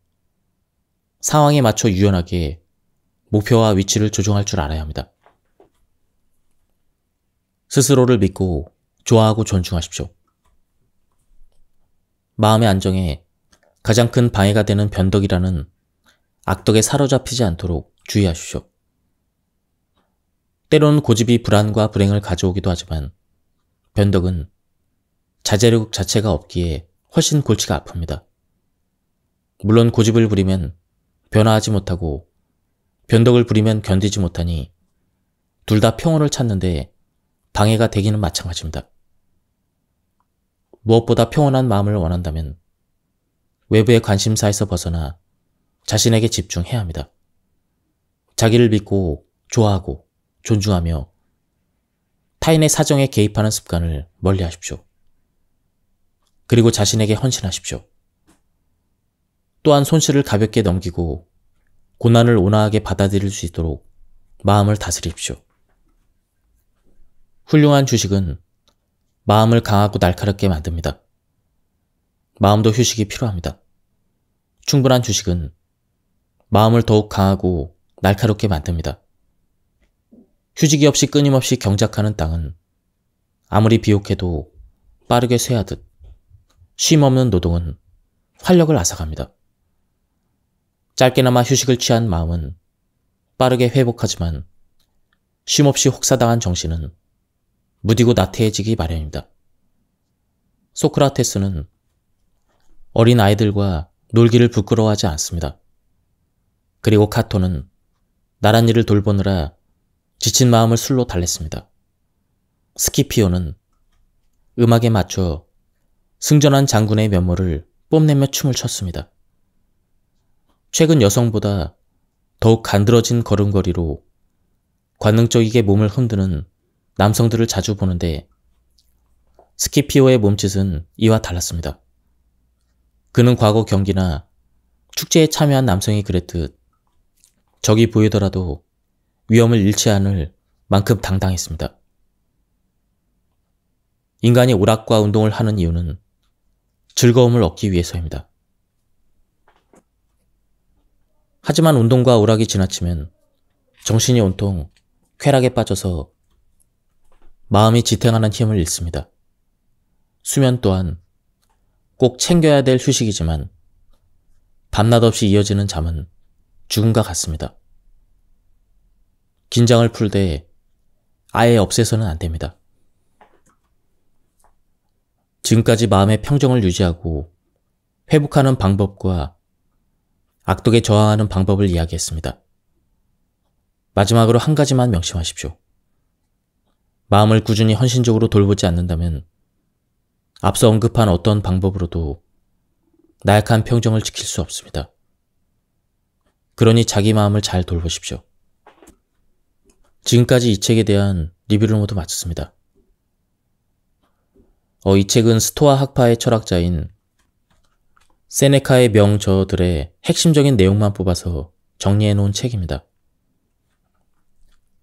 상황에 맞춰 유연하게 목표와 위치를 조정할 줄 알아야 합니다. 스스로를 믿고 좋아하고 존중하십시오. 마음의 안정에 가장 큰 방해가 되는 변덕이라는 악덕에 사로잡히지 않도록 주의하십시오. 때로는 고집이 불안과 불행을 가져오기도 하지만 변덕은 자제력 자체가 없기에 훨씬 골치가 아픕니다. 물론 고집을 부리면 변화하지 못하고 변덕을 부리면 견디지 못하니 둘 다 평온을 찾는데 방해가 되기는 마찬가지입니다. 무엇보다 평온한 마음을 원한다면 외부의 관심사에서 벗어나 자신에게 집중해야 합니다. 자기를 믿고 좋아하고 존중하며 타인의 사정에 개입하는 습관을 멀리하십시오. 그리고 자신에게 헌신하십시오. 또한 손실을 가볍게 넘기고 고난을 온화하게 받아들일 수 있도록 마음을 다스립시오. 훌륭한 주식은 마음을 강하고 날카롭게 만듭니다. 마음도 휴식이 필요합니다. 충분한 주식은 마음을 더욱 강하고 날카롭게 만듭니다. 휴식이 없이 끊임없이 경작하는 땅은 아무리 비옥해도 빠르게 쇠하듯 쉼없는 노동은 활력을 앗아갑니다. 짧게나마 휴식을 취한 마음은 빠르게 회복하지만 쉼없이 혹사당한 정신은 무디고 나태해지기 마련입니다. 소크라테스는 어린 아이들과 놀기를 부끄러워하지 않습니다. 그리고 카토는 나란 일을 돌보느라 지친 마음을 술로 달랬습니다. 스키피오는 음악에 맞춰 승전한 장군의 면모를 뽐내며 춤을 췄습니다. 최근 여성보다 더욱 간드러진 걸음걸이로 관능적이게 몸을 흔드는 남성들을 자주 보는데 스키피오의 몸짓은 이와 달랐습니다. 그는 과거 경기나 축제에 참여한 남성이 그랬듯 적이 보이더라도 위험을 잃지 않을 만큼 당당했습니다. 인간이 오락과 운동을 하는 이유는 즐거움을 얻기 위해서입니다. 하지만 운동과 오락이 지나치면 정신이 온통 쾌락에 빠져서 마음이 지탱하는 힘을 잃습니다. 수면 또한 꼭 챙겨야 될 휴식이지만 밤낮 없이 이어지는 잠은 죽음과 같습니다. 긴장을 풀되 아예 없애서는 안 됩니다. 지금까지 마음의 평정을 유지하고 회복하는 방법과 악독에 저항하는 방법을 이야기했습니다. 마지막으로 한 가지만 명심하십시오. 마음을 꾸준히 헌신적으로 돌보지 않는다면 앞서 언급한 어떤 방법으로도 나약한 평정을 지킬 수 없습니다. 그러니 자기 마음을 잘 돌보십시오. 지금까지 이 책에 대한 리뷰를 모두 마쳤습니다. 이 책은 스토아 학파의 철학자인 세네카의 명저들의 핵심적인 내용만 뽑아서 정리해 놓은 책입니다.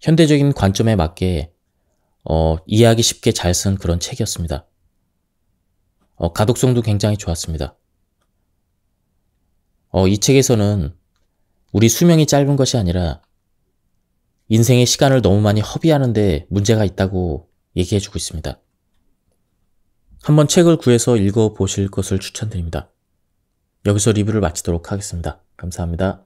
현대적인 관점에 맞게 이해하기 쉽게 잘 쓴 그런 책이었습니다. 가독성도 굉장히 좋았습니다. 이 책에서는 우리 수명이 짧은 것이 아니라 인생의 시간을 너무 많이 허비하는데 문제가 있다고 얘기해주고 있습니다. 한번 책을 구해서 읽어보실 것을 추천드립니다. 여기서 리뷰를 마치도록 하겠습니다. 감사합니다.